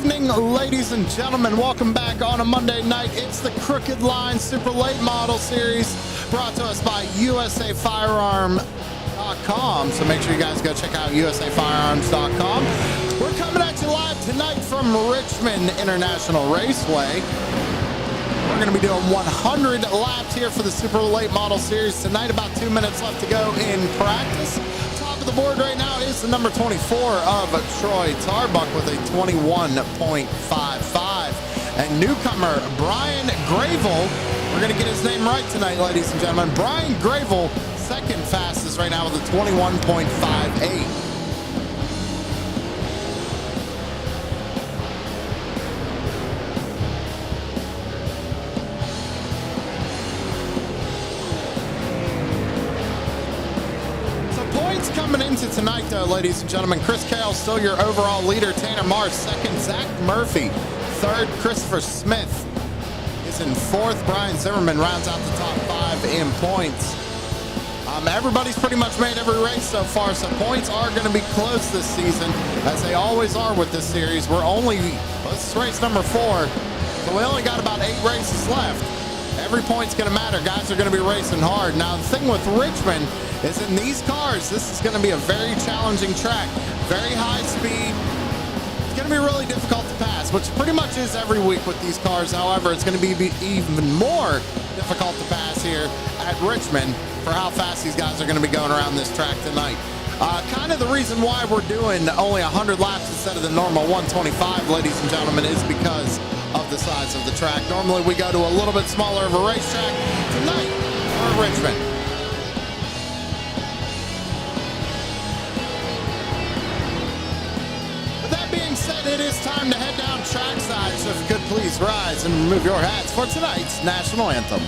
evening, ladies and gentlemen. Welcome back on a Monday night. It's the Crooked Line Super Late Model Series brought to us by usafirearm.com. So make sure you guys go check out usafirearms.com. We're coming at you live tonight from Richmond International Raceway. We're going to be doing 100 laps here for the Super Late Model Series tonight. About 2 minutes left to go in practice. Top of the board right now is the number 24 of Troy Tarbuck with a 21.55. And newcomer Brian Gravel, we're going to get his name right tonight, ladies and gentlemen. Brian Gravel, second fastest right now with a 21.58. Coming into tonight, though, ladies and gentlemen, Chris Carroll still your overall leader. Tanner Marsh second. Zach Murphy third. Christopher Smith is in fourth. Brian Zimmerman rounds out the top five in points. Everybody's pretty much made every race so far, so points are going to be close this season, as they always are with this series. This is race number 4, so we only got about 8 races left. Every point's going to matter. Guys are going to be racing hard. Now, the thing with Richmond is in these cars, this is going to be a very challenging track. Very high speed. It's going to be really difficult to pass, which pretty much is every week with these cars. However, it's going to be even more difficult to pass here at Richmond for how fast these guys are going to be going around this track tonight. Kind of the reason why we're doing only 100 laps instead of the normal 125, ladies and gentlemen, is because of the size of the track. Normally we go to a little bit smaller of a racetrack. Tonight we're at Richmond. With that being said, it is time to head down trackside, so if you could please rise and remove your hats for tonight's national anthem.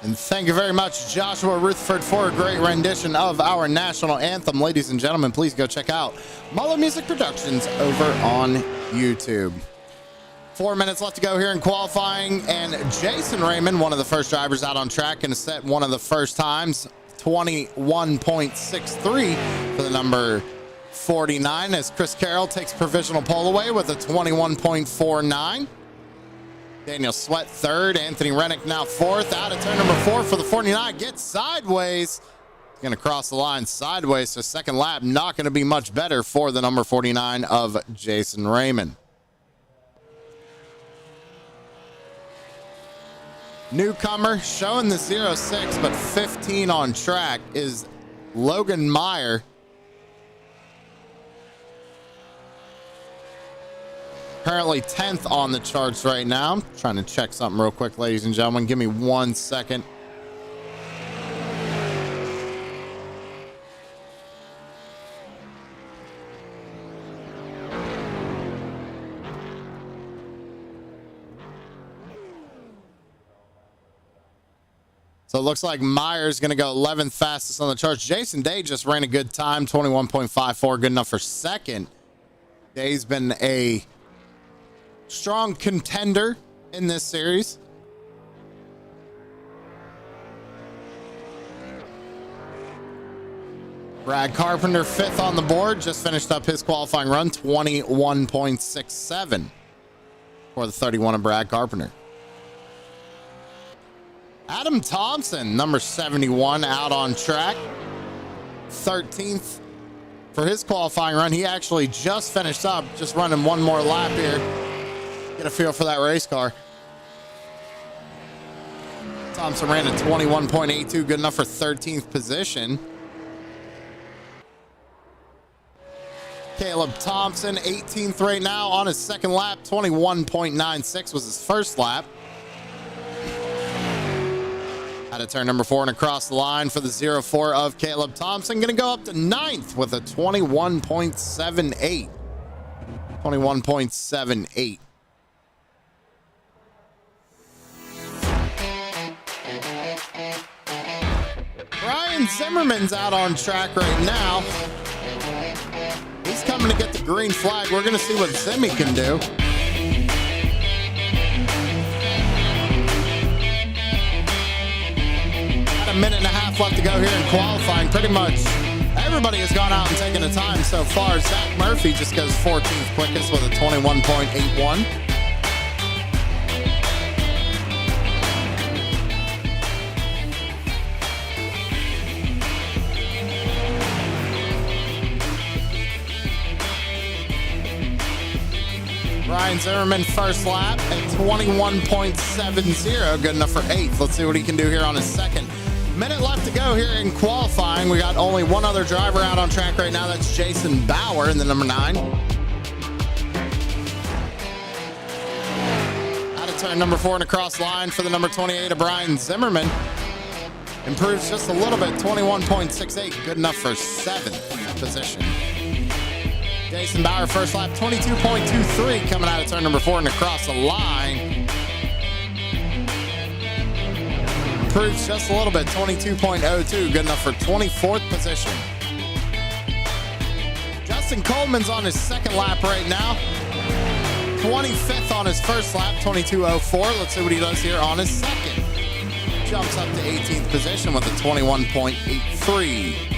And thank you very much, Joshua Rutherford, for a great rendition of our national anthem. Ladies and gentlemen, please go check out Muller Music Productions over on YouTube. 4 minutes left to go here in qualifying, and Jason Raymond, one of the first drivers out on track, going to set one of the first times, 21.63 for the number 49, as Chris Carroll takes provisional pole away with a 21.49. Daniel Sweat third. Anthony Rennick now fourth. Out of turn number 4 for the 49. Gets sideways. Going to cross the line sideways. So second lap not going to be much better for the number 49 of Jason Raymond. Newcomer showing the 06, but 15 on track is Logan Meyer. Currently 10th on the charts right now. I'm trying to check something real quick, ladies and gentlemen. Give me 1 second. So it looks like Meyer's going to go 11th fastest on the charts. Jason Day just ran a good time, 21.54, good enough for second. Day's been a strong contender in this series. Brad Carpenter, 5th on the board, just finished up his qualifying run, 21.67 for the 31 of Brad Carpenter. Adam Thompson, number 71, out on track, 13th for his qualifying run. He actually just finished up, just running one more lap here. Get a feel for that race car. Thompson ran a 21.82, good enough for 13th position. Caleb Thompson, 18th right now on his second lap. 21.96 was his first lap. Out of turn number 4 and across the line for the 04 of Caleb Thompson. Going to go up to 9th with a 21.78. 21.78. Brian Zimmerman's out on track right now. He's coming to get the green flag. We're going to see what Zimmy can do. About a minute and a half left to go here in qualifying. Pretty much everybody has gone out and taken a time so far. Zach Murphy just goes 14th quickest with a 21.81. Brian Zimmerman, first lap at 21.70, good enough for 8th. Let's see what he can do here on his second. Minute left to go here in qualifying. We got only one other driver out on track right now. That's Jason Bauer in the number 9. Out of turn number 4 and across line for the number 28 of Brian Zimmerman. Improves just a little bit, 21.68, good enough for 7th position. Jason Bauer, first lap, 22.23, coming out of turn number 4 and across the line. Improves just a little bit, 22.02, good enough for 24th position. Justin Coleman's on his second lap right now. 25th on his first lap, 22.04. Let's see what he does here on his second. Jumps up to 18th position with a 21.83.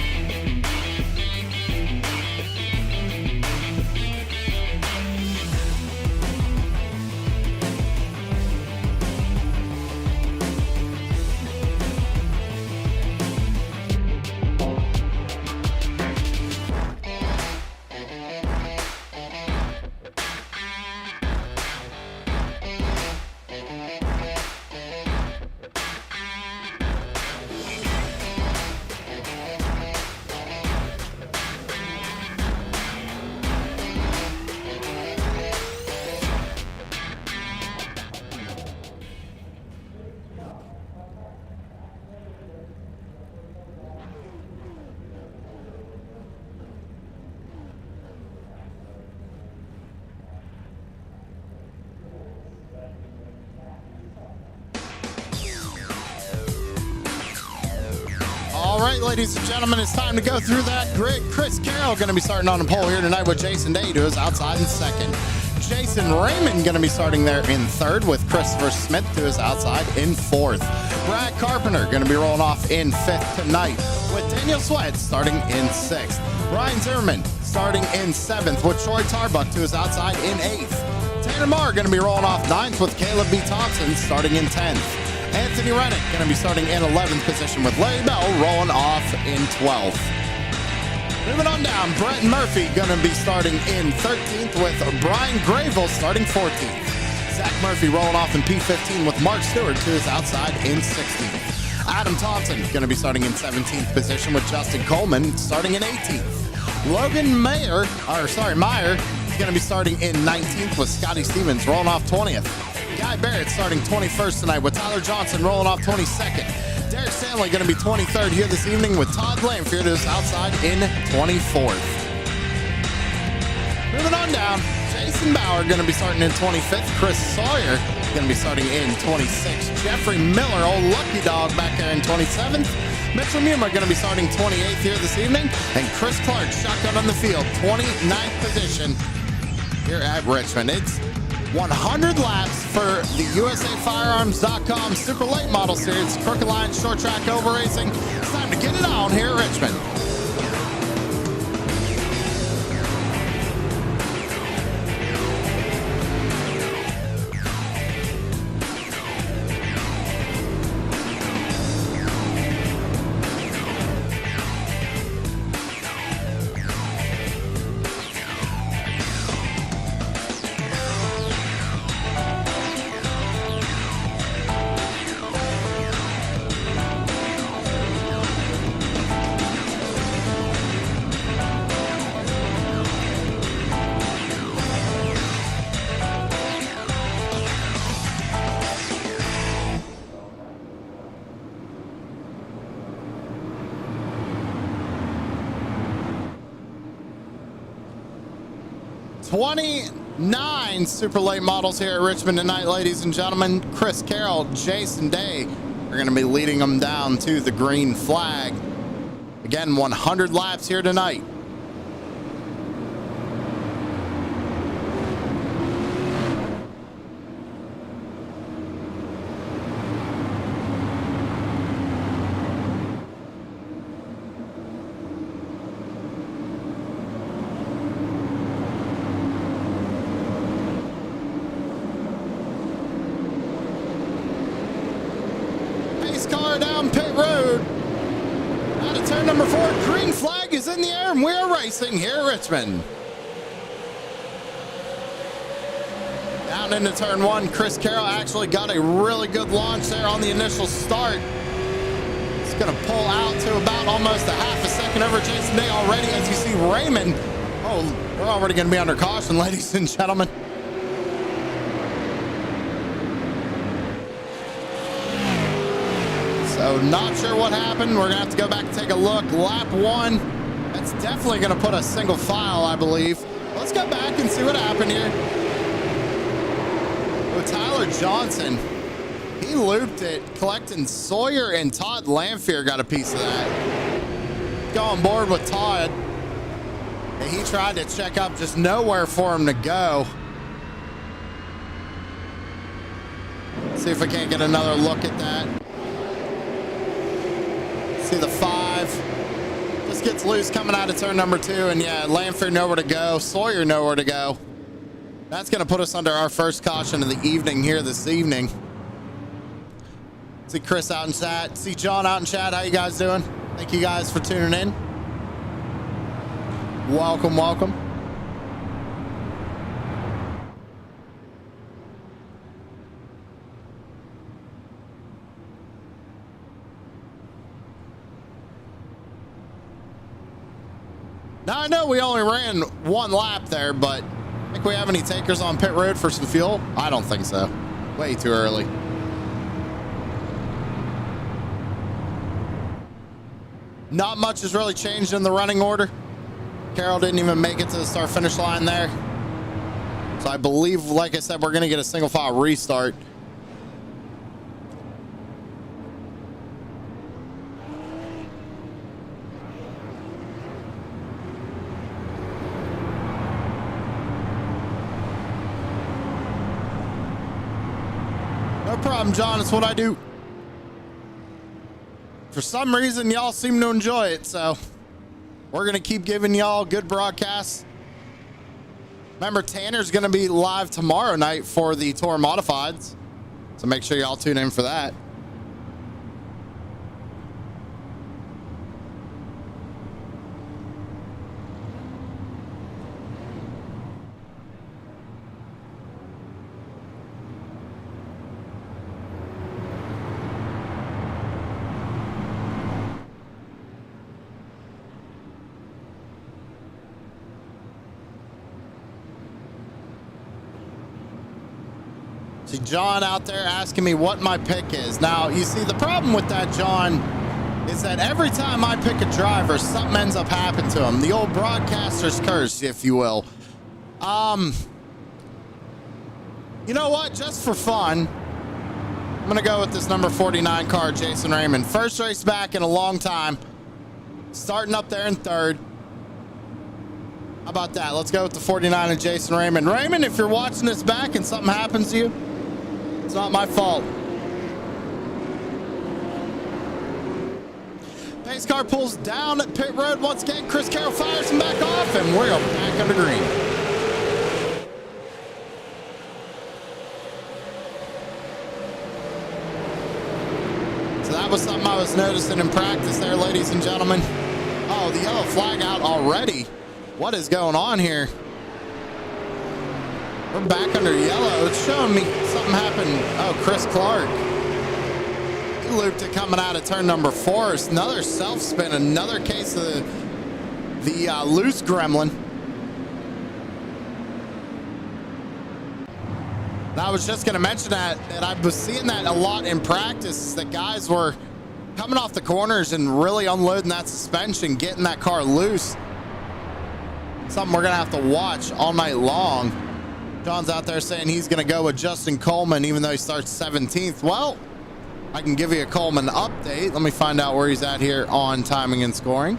All right, ladies and gentlemen, it's time to go through that grid. Chris Carroll going to be starting on the pole here tonight with Jason Day to his outside in second. Jason Raymond going to be starting there in third with Christopher Smith to his outside in fourth. Brad Carpenter going to be rolling off in fifth tonight with Daniel Sweat starting in sixth. Brian Zimmerman starting in seventh with Troy Tarbuck to his outside in eighth. Tanner Marr going to be rolling off ninth with Caleb B. Thompson starting in 10th. Anthony Rennick going to be starting in 11th position with Larry Bell rolling off in 12th. Moving on down, Brett Murphy going to be starting in 13th with Brian Grayville starting 14th. Zach Murphy rolling off in P15 with Mark Stewart to his outside in 16th. Adam Thompson going to be starting in 17th position with Justin Coleman starting in 18th. Logan Meyer is going to be starting in 19th with Scotty Stevens rolling off 20th. Guy Barrett starting 21st tonight with Tyler Johnson rolling off 22nd. Derek Stanley going to be 23rd here this evening with Todd Lamfield outside in 24th. Moving on down, Jason Jason Bauer going to be starting in 25th. Chris Sawyer going to be starting in 26th. Jeffrey Miller, old lucky dog, back there in 27th. Mitchell Muma going to be starting 28th here this evening. And Chris Clark, shotgun on the field, 29th position here at Richmond. It's 100 laps for the USAFirearms.com Super Late Model Series, Crooked Line Short Track Over Racing. It's time to get it on here at Richmond. '29 super late models here at Richmond tonight, ladies and gentlemen. Chris Carroll, Jason Day are going to be leading them down to the green flag. Again, 100 laps here tonight. Car down pit road. Out of turn number 4, green flag is in the air, and we're racing here at Richmond. Down into turn 1, Chris Carroll actually got a really good launch there on the initial start. It's going to pull out to about almost a half a second over Jason Day already, as you see Raymond. Oh, we're already going to be under caution, ladies and gentlemen. So not sure what happened. We're going to have to go back and take a look. Lap 1. That's definitely going to put a single file, I believe. Let's go back and see what happened here. Oh, Tyler Johnson. He looped it, collecting Sawyer, and Todd Lamphere got a piece of that. Go on board with Todd. And he tried to check up, just nowhere for him to go. See if we can't get another look at that. See the 5 just gets loose coming out of turn number 2, and yeah, Lamphere nowhere to go, Sawyer nowhere to go. That's going to put us under our first caution of the evening here this evening. See Chris out in chat, see John out in chat. How you guys doing? Thank you guys for tuning in. Welcome, welcome. Now, I know we only ran 1 lap there, but I think we have any takers on pit road for some fuel? I don't think so. Way too early. Not much has really changed in the running order. Carroll didn't even make it to the start-finish line there. So I believe, like I said, we're going to get a single file restart. No problem, John. It's what I do. For some reason, y'all seem to enjoy it, so we're going to keep giving y'all good broadcasts. Remember, Tanner's going to be live tomorrow night for the Tour Modifieds, so make sure y'all tune in for that. See John out there asking me what my pick is. Now, you see, the problem with that, John, is that every time I pick a driver, something ends up happening to him. The old broadcaster's curse, if you will. You know what? Just for fun, I'm going to go with this number 49 car, Jason Raymond. First race back in a long time. Starting up there in third. How about that? Let's go with the 49 and Jason Raymond. Raymond, if you're watching this back and something happens to you, it's not my fault. Pace car pulls down at pit road once again. Chris Carroll fires him back off, and we're back under green. So that was something I was noticing in practice there, ladies and gentlemen. Oh, the yellow flag out already. What is going on here? We're back under yellow. It's showing me something happened. Oh, Chris Clark. He looped it coming out of turn number 4. It's another self spin, another case of the loose gremlin. I was just going to mention that I was seeing that a lot in practice, that guys were coming off the corners and really unloading that suspension, getting that car loose. Something we're going to have to watch all night long. John's out there saying he's going to go with Justin Coleman, even though he starts 17th. Well, I can give you a Coleman update. Let me find out where he's at here on timing and scoring.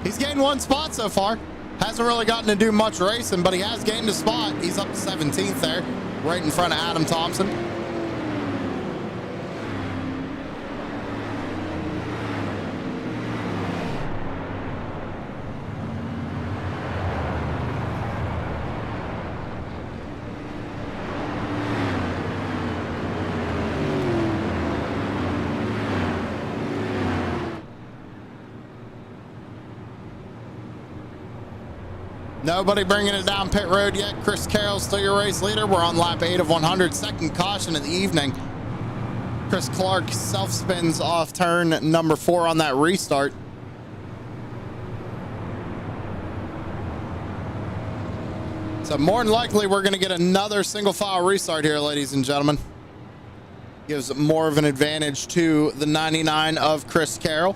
He's gained 1 spot so far. Hasn't really gotten to do much racing, but he has gained a spot. He's up to 17th there, right in front of Adam Thompson. Nobody bringing it down pit road yet. Chris Carroll still your race leader. We're on lap 8 of 100. Second caution of the evening. Chris Clark self spins off turn number 4 on that restart. So more than likely, we're going to get another single file restart here, ladies and gentlemen. Gives more of an advantage to the 99 of Chris Carroll.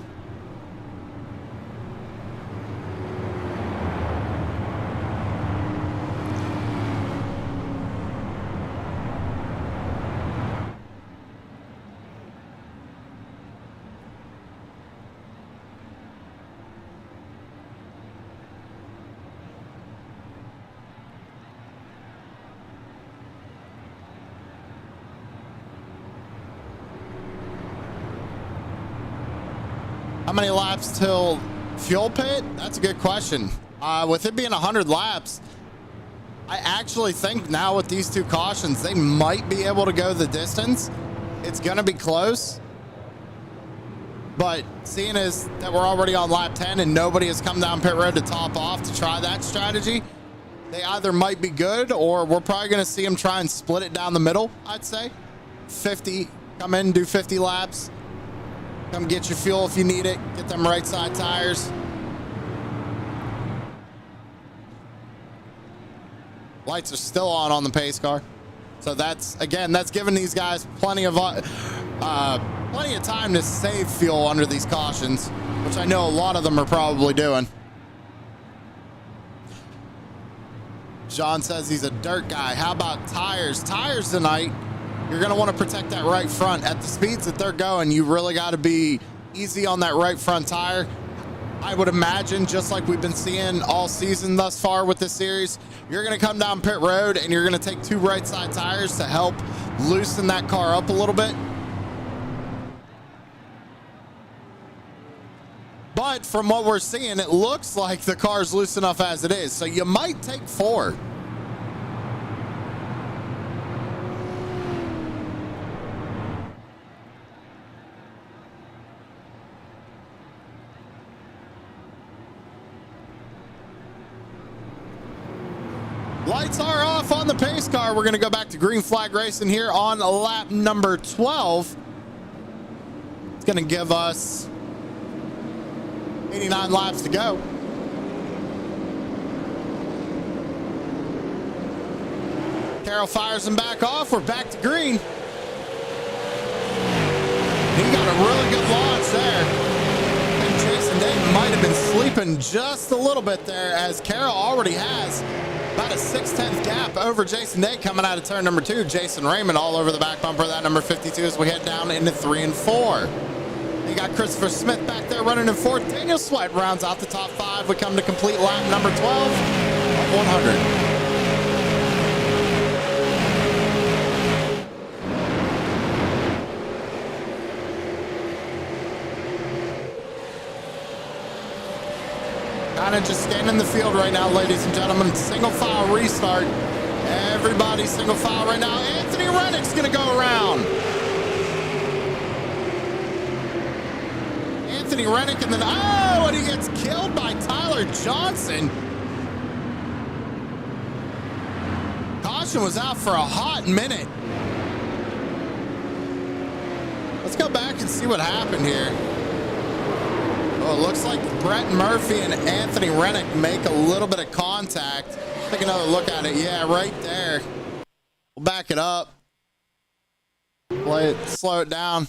How many laps till fuel pit? That's a good question. With it being 100 laps, I actually think now with these 2 cautions, they might be able to go the distance. It's going to be close. But seeing as that we're already on lap 10 and nobody has come down pit road to top off to try that strategy, they either might be good or we're probably going to see them try and split it down the middle, I'd say. 50, come in, do 50 laps. Come get your fuel if you need it. Get them right side tires. Lights are still on the pace car. So that's, again, that's giving these guys plenty of time to save fuel under these cautions, which I know a lot of them are probably doing. John says he's a dirt guy. How about tires? Tires tonight. You're going to want to protect that right front. At the speeds that they're going, you really got to be easy on that right front tire. I would imagine, just like we've been seeing all season thus far with this series, you're going to come down pit road and you're going to take 2 right side tires to help loosen that car up a little bit. But from what we're seeing, it looks like the car's loose enough as it is. So you might take 4. Lights are off on the pace car. We're going to go back to green flag racing here on lap number 12. It's going to give us 89 laps to go. Carroll fires him back off. We're back to green. He got a really good launch there. And Jason Day might have been sleeping just a little bit there, as Carroll already has About a 6/10 gap over Jason Day coming out of turn number 2. Jason Raymond all over the back bumper of that number 52 as we head down into 3 and 4. You got Christopher Smith back there running in 4th. Daniel Sweat rounds out the top 5. We come to complete lap number 12 of 100. Kind of just scanning the field right now, ladies and gentlemen. Single file restart. Everybody single file right now. Anthony Rennick's going to go around. Anthony Rennick, and then, oh, and he gets killed by Tyler Johnson. Caution was out for a hot minute. Let's go back and see what happened here. Oh, it looks like Brett Murphy and Anthony Rennick make a little bit of contact. Take another look at it. Yeah, right there. We'll back it up. Play it, slow it down.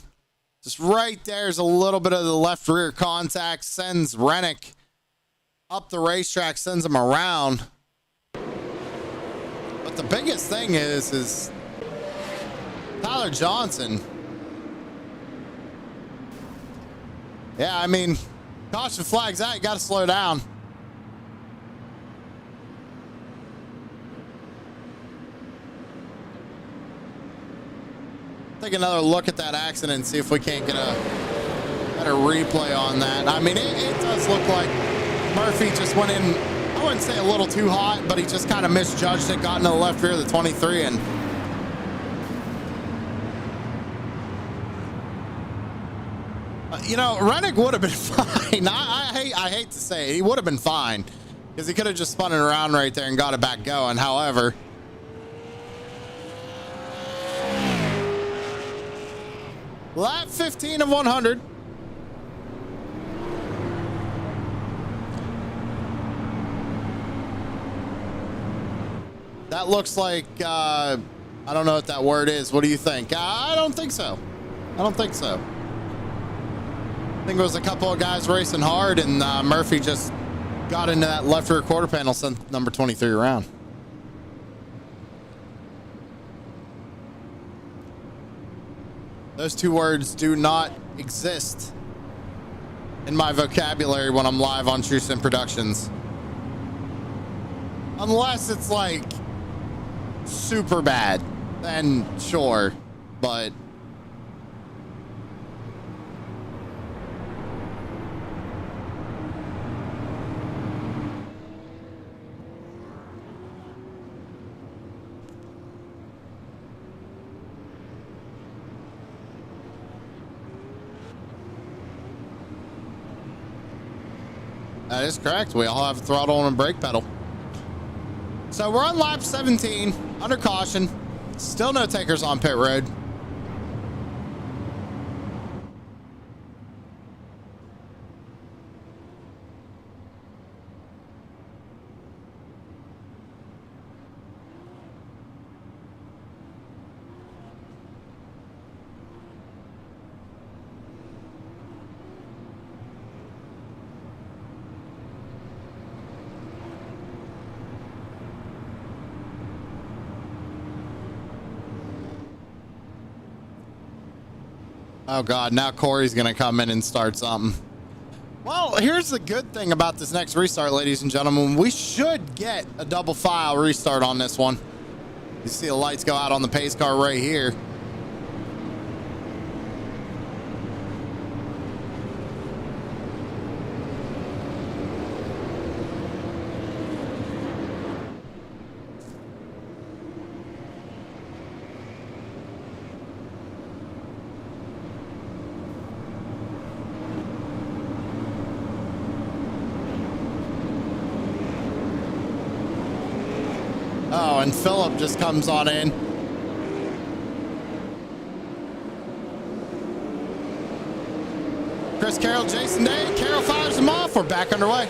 Just right there's a little bit of the left rear contact. Sends Rennick up the racetrack, sends him around. But the biggest thing is Tyler Johnson. Yeah, I mean, caution flags out. You got to slow down. Take another look at that accident and see if we can't get a better replay on that. I mean, it does look like Murphy just went in, I wouldn't say a little too hot, but he just kind of misjudged it, got into the left rear of the 23, and you know, Rennick would have been fine. I hate to say it. He would have been fine because he could have just spun it around right there and got it back going. However, lap 15 of 100. That looks like, I don't know what that word is. What do you think? I don't think so. I don't think so. I think it was a couple of guys racing hard, and Murphy just got into that left rear quarter panel, sent number 23 around. Those two words do not exist in my vocabulary when I'm live on True Sim Productions. Unless it's like super bad, then sure, but that is correct. We all have a throttle and a brake pedal. So we're on lap 17, under caution. Still no takers on pit road. Oh God, now Corey's gonna come in and start something. Well, here's the good thing about this next restart, ladies and gentlemen. We should get a double file restart on this one. You see the lights go out on the pace car right here. Oh, and Phillip just comes on in. Chris Carroll, Jason Day. Carroll fires him off. We're back underway.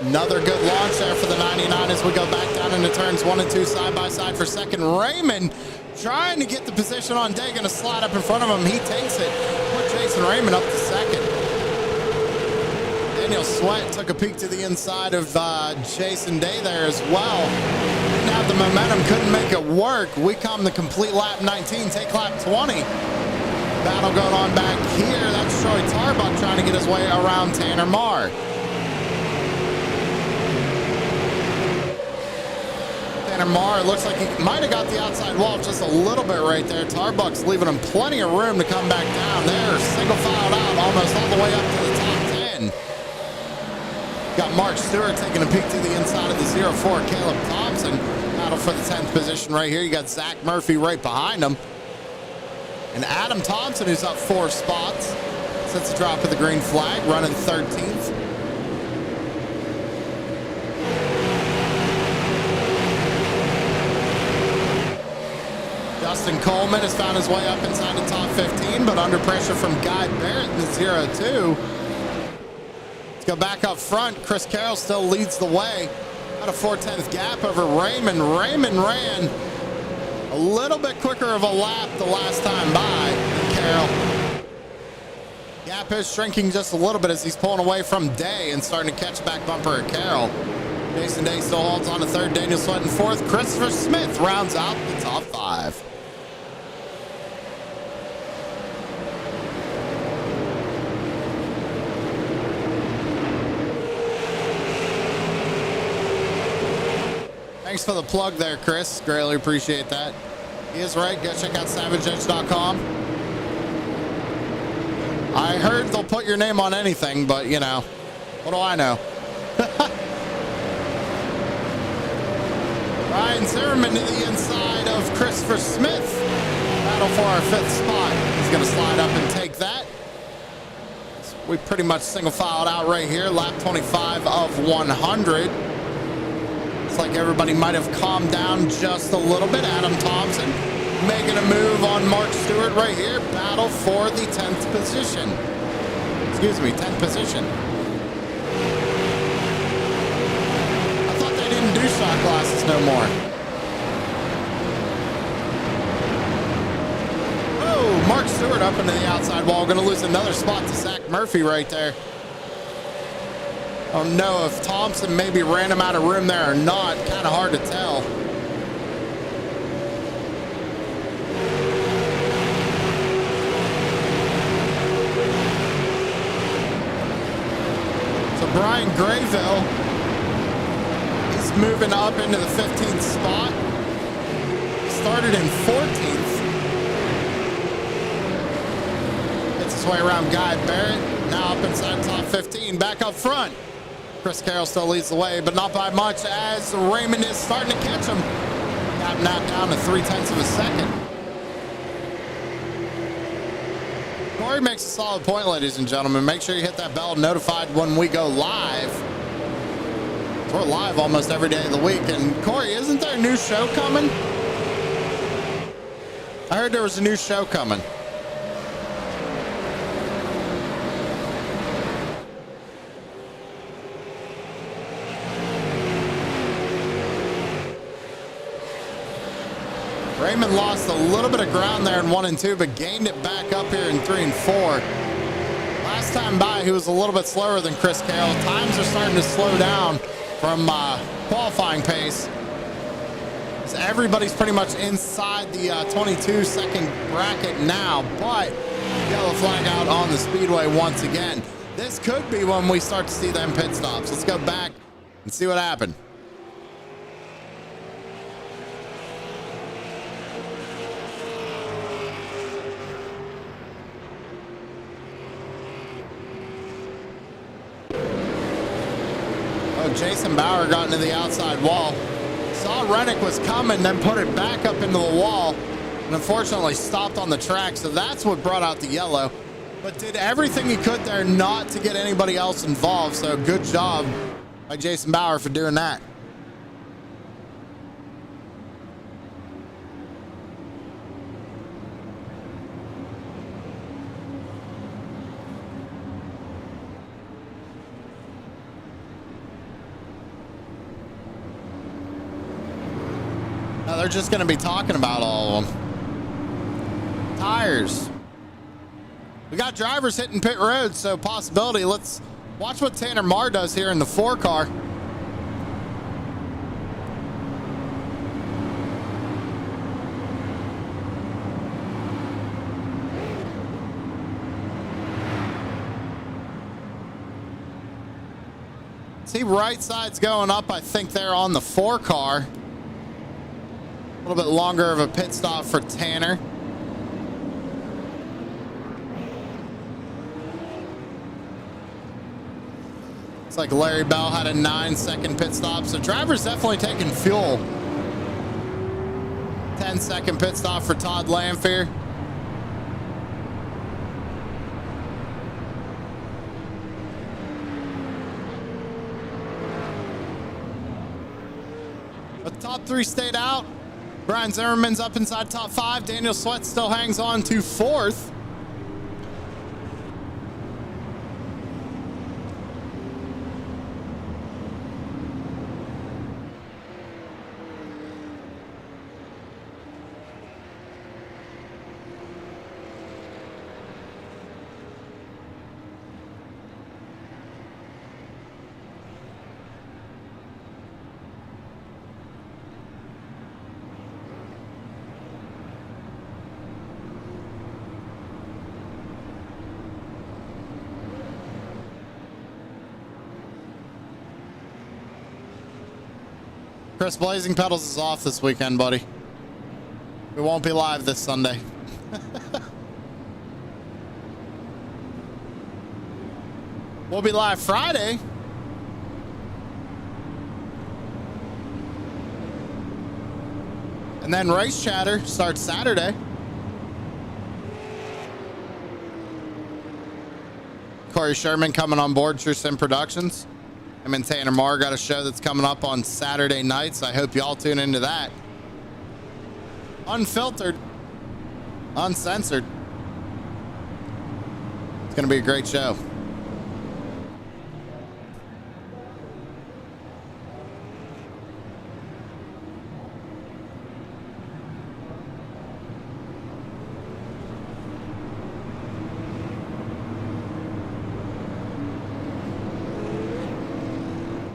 Another good launch there for the 99 as we go back down into turns 1 and 2 side by side for second. Raymond trying to get the position on Day, going to slide up in front of him. He takes it. Put Jason Raymond up to second. Daniel Sweat took a peek to the inside of Jason Day there as well. Didn't have the momentum, couldn't make it work. We come to complete lap 19, take lap 20. Battle going on back here. That's Troy Tarbuck trying to get his way around Tanner Marr. Tanner Marr looks like he might have got the outside wall just a little bit right there. Tarbuck's leaving him plenty of room to come back down there. Single filed out almost all the way up to the top 10. Got Mark Stewart taking a peek to the inside of the 04. Caleb Thompson battle for the 10th position right here. You got Zach Murphy right behind him. And Adam Thompson, who's up 4 spots, sets a drop of the green flag, running 13th. Justin Coleman has found his way up inside the top 15, but under pressure from Guy Barrett in the 02. Let's go back up front. Chris Carroll still leads the way. Got a 4/10 gap over Raymond. Raymond ran a little bit quicker of a lap the last time by than Carroll. Gap is shrinking just a little bit as he's pulling away from Day and starting to catch back bumper at Carroll. Jason Day still holds on to third. Daniel Sweat in fourth. Christopher Smith rounds out the top 5. Thanks for the plug there, Chris. Greatly appreciate that. He is right. Go check out SavageEdge.com. I heard they'll put your name on anything, but, you know, what do I know? Ryan Zimmerman to the inside of Christopher Smith. Battle for our 5th spot. He's going to slide up and take that. So we pretty much single filed out right here. Lap 25 of 100. Looks like everybody might have calmed down just a little bit. Adam Thompson making a move on Mark Stewart right here. Battle for the 10th position. Excuse me, 10th position. I thought they didn't do shot glasses no more. Oh, Mark Stewart up into the outside wall. Going to lose another spot to Zach Murphy right there. I don't know if Thompson maybe ran him out of room there or not. Kind of hard to tell. So Brian Grayville is moving up into the 15th spot. Started in 14th. Gets his way around Guy Barrett. Now up inside top 15. Back up front. Chris Carroll still leads the way, but not by much as Raymond is starting to catch him. Got knocked down to 0.3 of a second. Corey makes a solid point, ladies and gentlemen. Make sure you hit that bell notified when we go live. We're live almost every day of the week. And Corey, isn't there a new show coming? I heard there was a new show coming. Raymond lost a little bit of ground there in 1 and 2, but gained it back up here in 3 and 4. Last time by, he was a little bit slower than Chris Carroll. Times are starting to slow down from qualifying pace. So everybody's pretty much inside the 22-second bracket now, but yellow flag out on the speedway once again. This could be when we start to see them pit stops. Let's go back and see what happened. Jason Bauer got into the outside wall. Saw Rennick was coming, then put it back up into the wall, and unfortunately stopped on the track. So that's what brought out the yellow. But did everything he could there not to get anybody else involved. So good job by Jason Bauer for doing that. They're just going to be talking about all of them. Tires. We got drivers hitting pit road, so possibility. Let's Watch what Tanner Marr does here in the 4 car. See, right side's going up. I think they're on the 4 car. A little bit longer of a pit stop for Tanner. It's like Larry Bell had a 9-second pit stop. So driver's definitely taking fuel. 10-second pit stop for Todd Lamphere. But the top 3 stayed out. Brian Zimmerman's up inside top 5. Daniel Sweat still hangs on to 4th. Chris, Blazing Pedals is off this weekend, buddy. We won't be live this Sunday. We'll be live Friday. And then Race Chatter starts Saturday. Corey Sherman coming on board, True Sim Productions. Him and Tanner Marr got a show that's coming up on Saturday nights. I hope y'all tune into that. Unfiltered, uncensored. It's going to be a great show.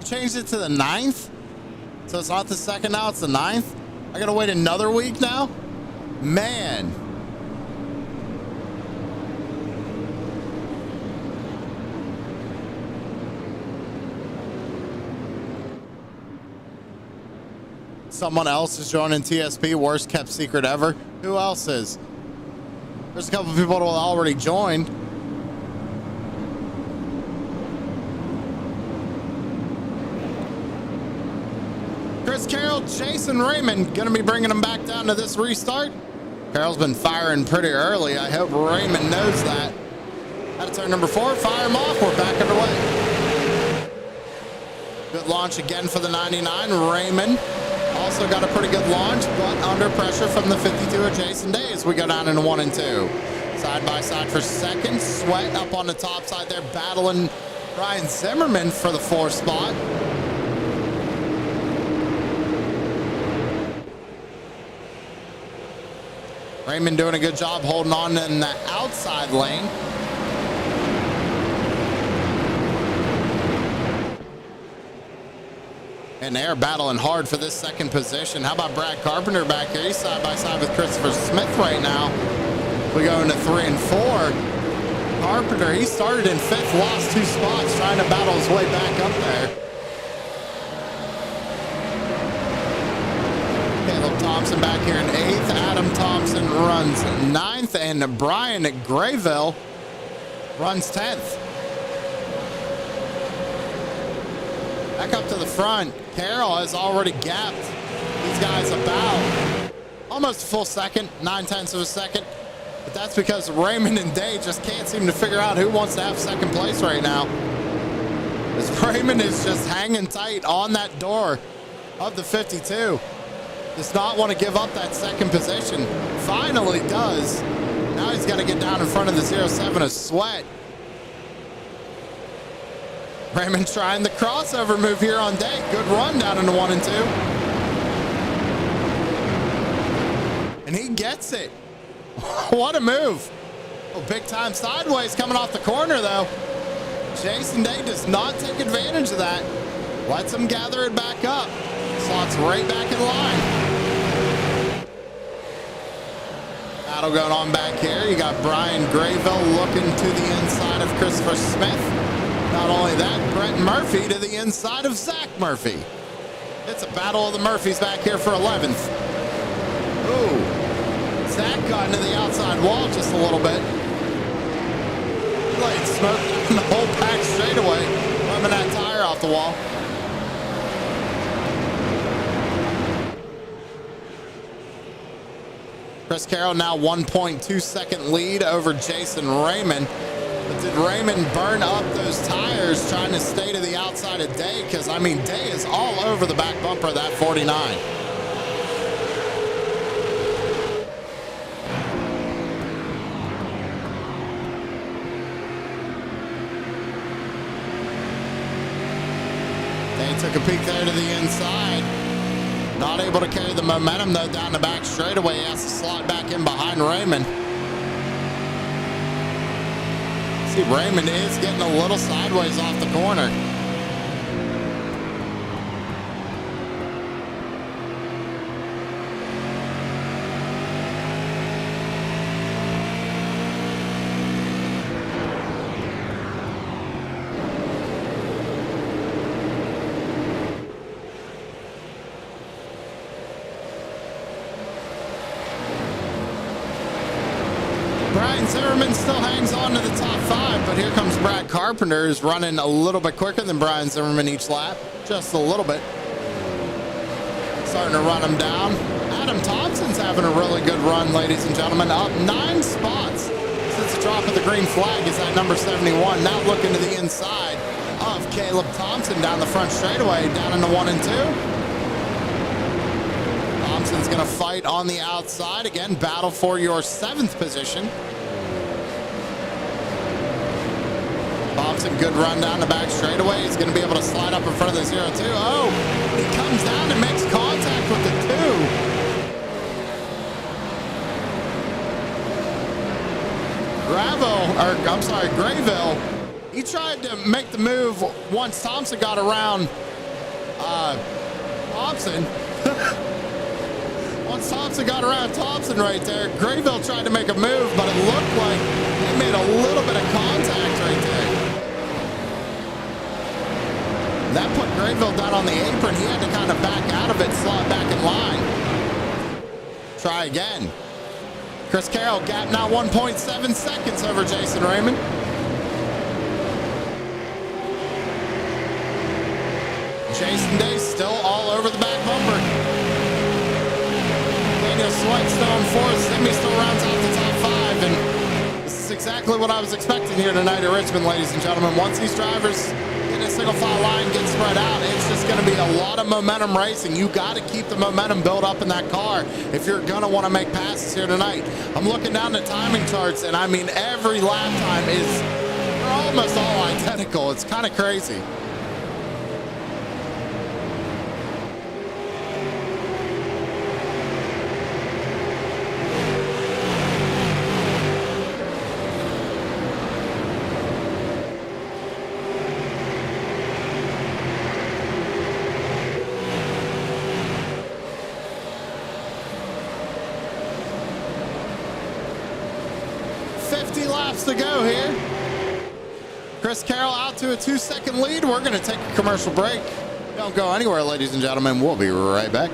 Changed it to the 9th, so it's not the 2nd now, it's the 9th. I gotta wait another week now, man. Someone else is joining TSP, worst kept secret ever. Who else is? There's a couple people that already joined. Chris Carroll, Jason Raymond, going to be bringing them back down to this restart. Carroll's been firing pretty early. I hope Raymond knows that. Out of turn number 4, fire him off. We're back underway. Good launch again for the 99. Raymond also got a pretty good launch, but under pressure from the 52 of Jason Day as we go down into 1 and 2. Side by side for second. Sweat up on the top side there, battling Brian Zimmerman for the 4th spot. Raymond doing a good job holding on in the outside lane. And they're battling hard for this 2nd position. How about Brad Carpenter back here? He's side by side with Christopher Smith right now. We go into 3 and 4. Carpenter, he started in 5th, lost 2 spots, trying to battle his way back up there. Thompson back here in 8th. Adam Thompson runs 9th, and Brian Grayville runs 10th. Back up to the front. Carroll has already gapped these guys about almost a full second, 9/10 of a second. But that's because Raymond and Day just can't seem to figure out who wants to have 2nd place right now. As Raymond is just hanging tight on that door of the 52. Does not want to give up that 2nd position. Finally does. Now he's got to get down in front of the 07 of Sweat. Raymond trying the crossover move here on Day. Good run down into 1 and 2. And he gets it. What a move. Oh, big time sideways coming off the corner though. Jason Day does not take advantage of that. Lets him gather it back up. Slots right back in line. Battle going on back here. You got Brian Grayville looking to the inside of Christopher Smith. Not only that, Brent Murphy to the inside of Zach Murphy. It's a battle of the Murphys back here for 11th. Ooh. Zach got into the outside wall just a little bit. Like smoke in the whole pack straight away, bumping that tire off the wall. Chris Carroll now 1.2 second lead over Jason Raymond. But did Raymond burn up those tires trying to stay to the outside of Day? Because, I mean, Day is all over the back bumper of that 49. Day took a peek there to the inside. Not able to carry the momentum, though, down the back straightaway. He has to slot back in behind Raymond. See, Raymond is getting a little sideways off the corner. Brian Zimmerman still hangs on to the top 5, but here comes Brad Carpenter, who's running a little bit quicker than Brian Zimmerman each lap, just a little bit. Starting to run him down. Adam Thompson's having a really good run, ladies and gentlemen, up 9 spots since the drop of the green flag is at number 71. Now looking to the inside of Caleb Thompson down the front straightaway, down into 1 and 2. Thompson's going to fight on the outside. Again, battle for your 7th position. Thompson, good run down the back straightaway. He's going to be able to slide up in front of the 0-2. Oh, he comes down and makes contact with the 2. Grayville, he tried to make the move once Thompson got around Thompson. Once Thompson got around Thompson right there, Grayville tried to make a move, but it looked like he made a little bit of contact right there. That put Grayville down on the apron. He had to kind of back out of it, slot back in line. Try again. Chris Carroll gap now 1.7 seconds over Jason Raymond. Jason Day still all over the back bumper. Daniel Sweat still in 4th. Simi still rounds out the top 5. And this is exactly what I was expecting here tonight at Richmond, ladies and gentlemen. Once these drivers get a single file line, get spread out, it's just going to be a lot of momentum racing. You got to keep the momentum built up in that car if you're going to want to make passes here tonight. I'm looking down the timing charts, and I mean, every lap time is, they're almost all identical. It's kind of crazy. Laps to go here. Chris Carroll out to a 2-second lead. We're going to take a commercial break. Don't go anywhere, ladies and gentlemen. We'll be right back.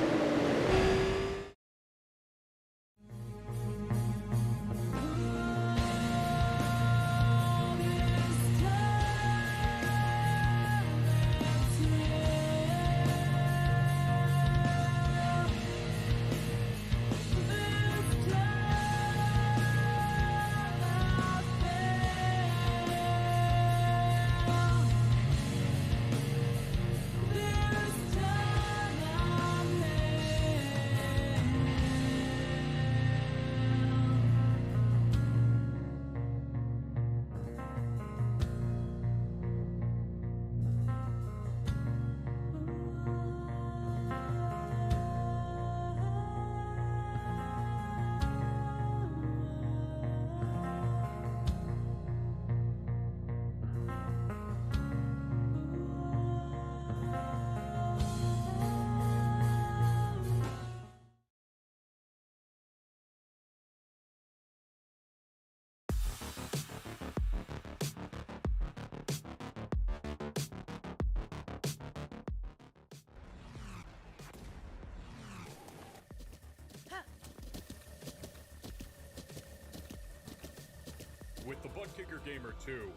With the Butt Kicker Gamer 2,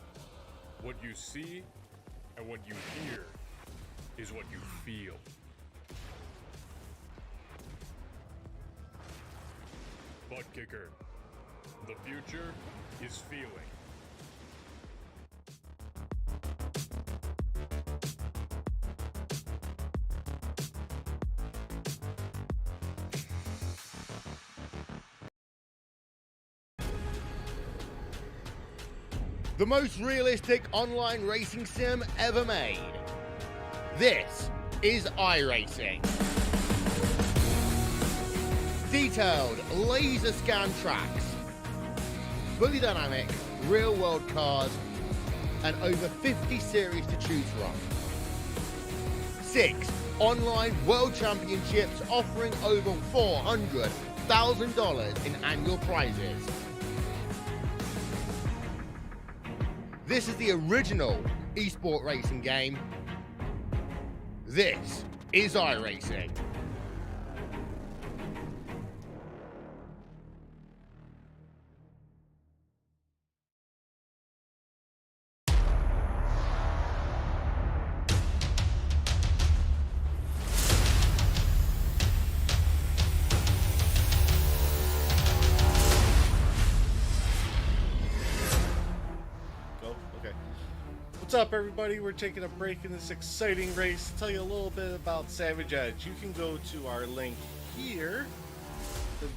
what you see and what you hear is what you feel. Butt Kicker. The future is feeling. The most realistic online racing sim ever made. This is iRacing. Detailed laser scan tracks, fully dynamic, real world cars, and over 50 series to choose from. 6 online world championships offering over $400,000 in annual prizes. This is the original esport racing game. This is iRacing. What's up, everybody? We're taking a break in this exciting race to tell you a little bit about Savage Edge. You can go to our link here,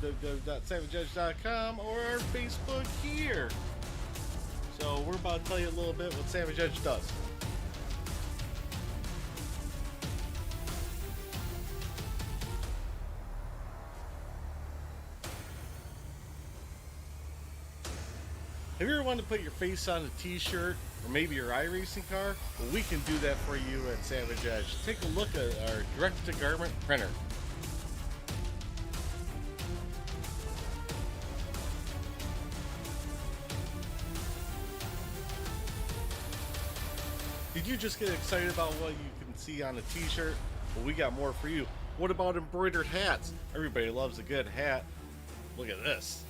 www.savageedge.com, or our Facebook here. So we're about to tell you a little bit what Savage Edge does. Have you ever wanted to put your face on a t-shirt or maybe your iRacing car? Well, we can do that for you at Savage Edge. Take a look at our direct-to-garment printer. Did you just get excited about what you can see on a t-shirt? Well, we got more for you. What about embroidered hats? Everybody loves a good hat. Look at this.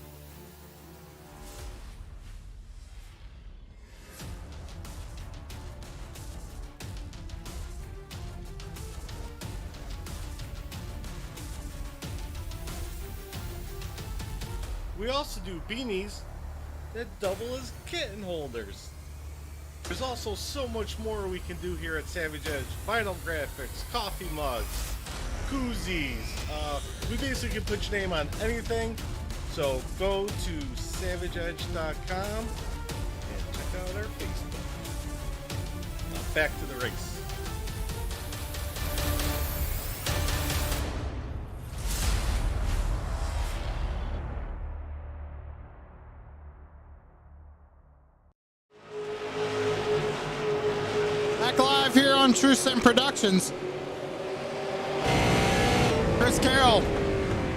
We also do beanies that double as kitten holders. There's also so much more we can do here at Savage Edge. Vinyl graphics, coffee mugs, koozies. We basically can put your name on anything. So go to savageedge.com and check out our Facebook. Now back to the race. Live here on truesimproductions. Chris Carroll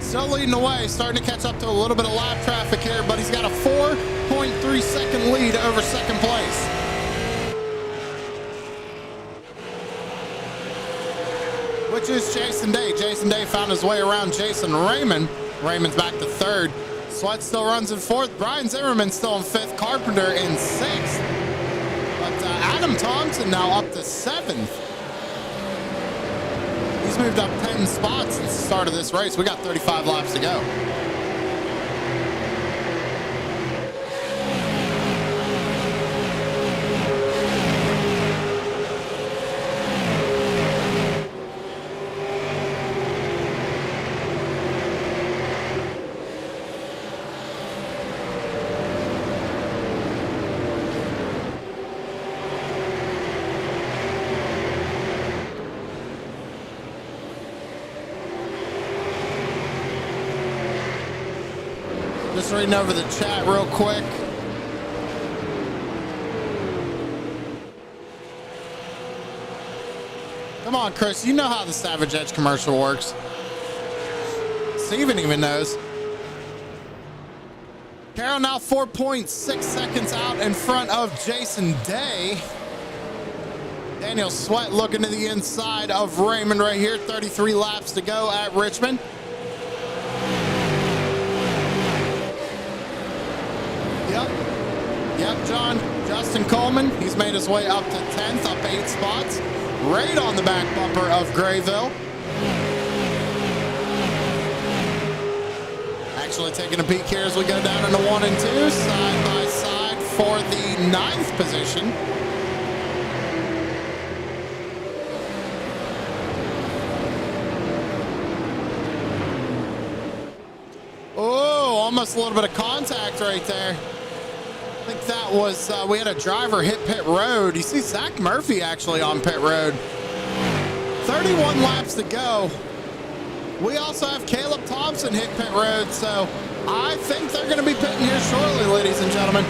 still leading the way, starting to catch up to a little bit of live traffic here, but he's got a 4.3 second lead over second place. Which is Jason Day. Jason Day found his way around Jason Raymond. Raymond's back to third. Sweat still runs in fourth. Brian Zimmerman still in fifth. Carpenter in sixth. Adam Thompson now up to 7th. He's moved up 10 spots since the start of this race. We got 35 laps to go. Just reading over the chat real quick. Come on, Chris. You know how the Savage Edge commercial works. Steven even knows. Carroll now 4.6 seconds out in front of Jason Day. Daniel Sweat looking to the inside of Raymond right here. 33 laps to go at Richmond. Yep, John. Justin Coleman, he's made his way up to 10th, up 8 spots. Right on the back bumper of Grayville. Actually taking a peek here as we go down into 1 and 2, side by side for the 9th position. Oh, almost a little bit of contact right there. I think that was, we had a driver hit pit road. You see Zach Murphy actually on pit road. 31 laps to go. We also have Caleb Thompson hit pit road, so I think they're going to be pitting here shortly, ladies and gentlemen.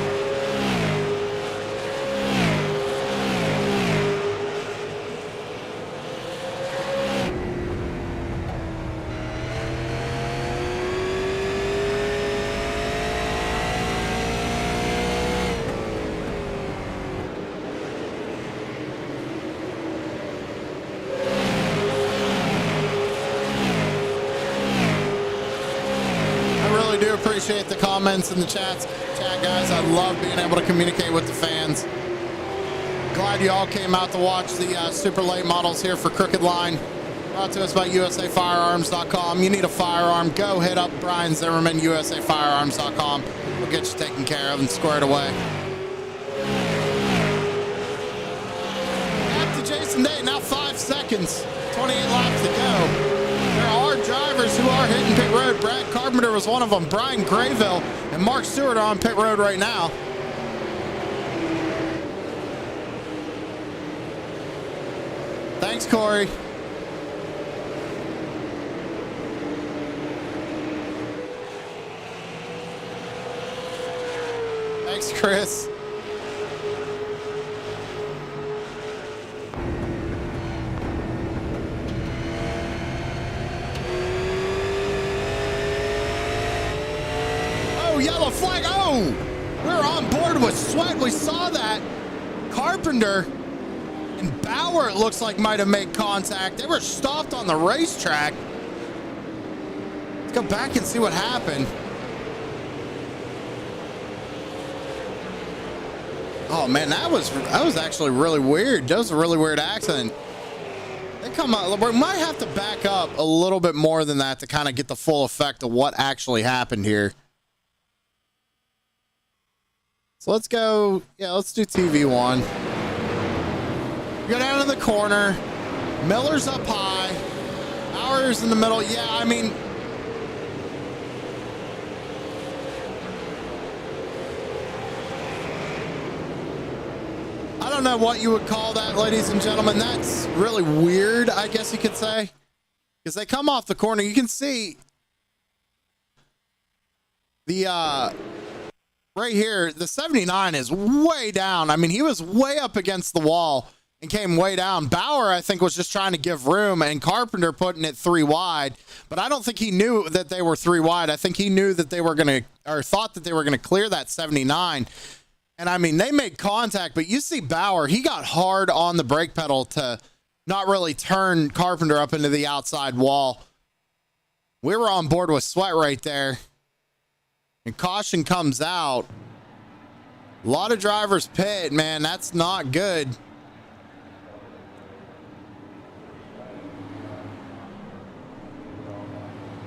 Appreciate the comments in the chat, guys. I love being able to communicate with the fans. Glad you all came out to watch the super late models here for Crooked Line. Brought to us by USAFirearms.com. You need a firearm, go hit up Brian Zimmerman, USAFirearms.com. We'll get you taken care of and squared away. Back to Jason Day, now 5 seconds, 28 laps to go. There are drivers who are hitting pit road. Brad Carpenter was one of them. Brian Grayville and Mark Stewart are on pit road right now. Thanks, Corey. Thanks, Chris. Yellow flag. Oh, we're on board with Sweat. We saw that. Carpenter and Bauer, it looks like, might have made contact. They were stopped on the racetrack. Let's go back and see what happened. Oh man, that was actually really weird. That was a really weird accident. They come out. We might have to back up a little bit more than that to kind of get the full effect of what actually happened here. So let's go, let's do TV1. Go down to the corner. Miller's up high. Bauer's in the middle. Yeah, I mean, I don't know what you would call that, ladies and gentlemen. That's really weird, I guess you could say. Because they come off the corner. You can see the, right here, the 79 is way down. I mean, he was way up against the wall and came way down. Bauer, I think, was just trying to give room, and Carpenter putting it 3 wide. But I don't think he knew that they were 3 wide. I think he knew that they were going to, or thought that they were going to clear that 79. And I mean, they made contact, but you see Bauer, he got hard on the brake pedal to not really turn Carpenter up into the outside wall. We were on board with Sweat right there. And caution comes out. A lot of drivers pit, man. That's not good.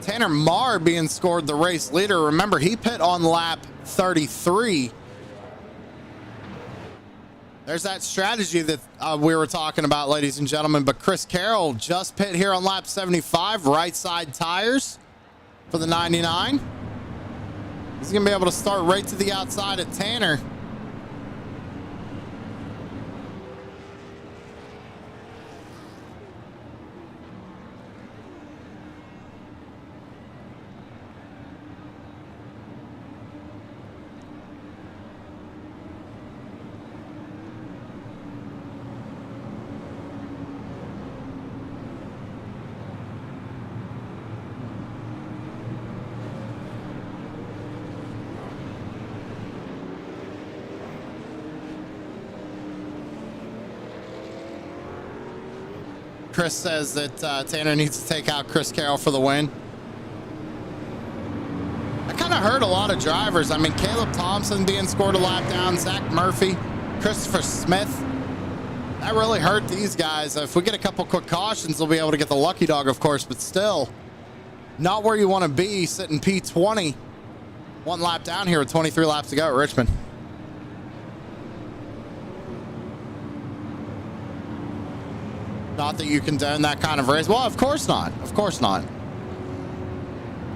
Tanner Marr being scored the race leader. Remember, he pit on lap 33. There's that strategy that we were talking about, ladies and gentlemen. But Chris Carroll just pit here on lap 75. Right side tires for the 99. He's going to be able to start right to the outside of Tanner. Chris says that Tanner needs to take out Chris Carroll for the win. I that kind of hurt a lot of drivers. I mean, Caleb Thompson being scored a lap down, Zach Murphy, Christopher Smith. That really hurt these guys. If we get a couple quick cautions, they'll be able to get the lucky dog, of course, but still not where you want to be sitting P20. One lap down here with 23 laps to go at Richmond. Not that you condone that kind of race. Well, of course not. Of course not.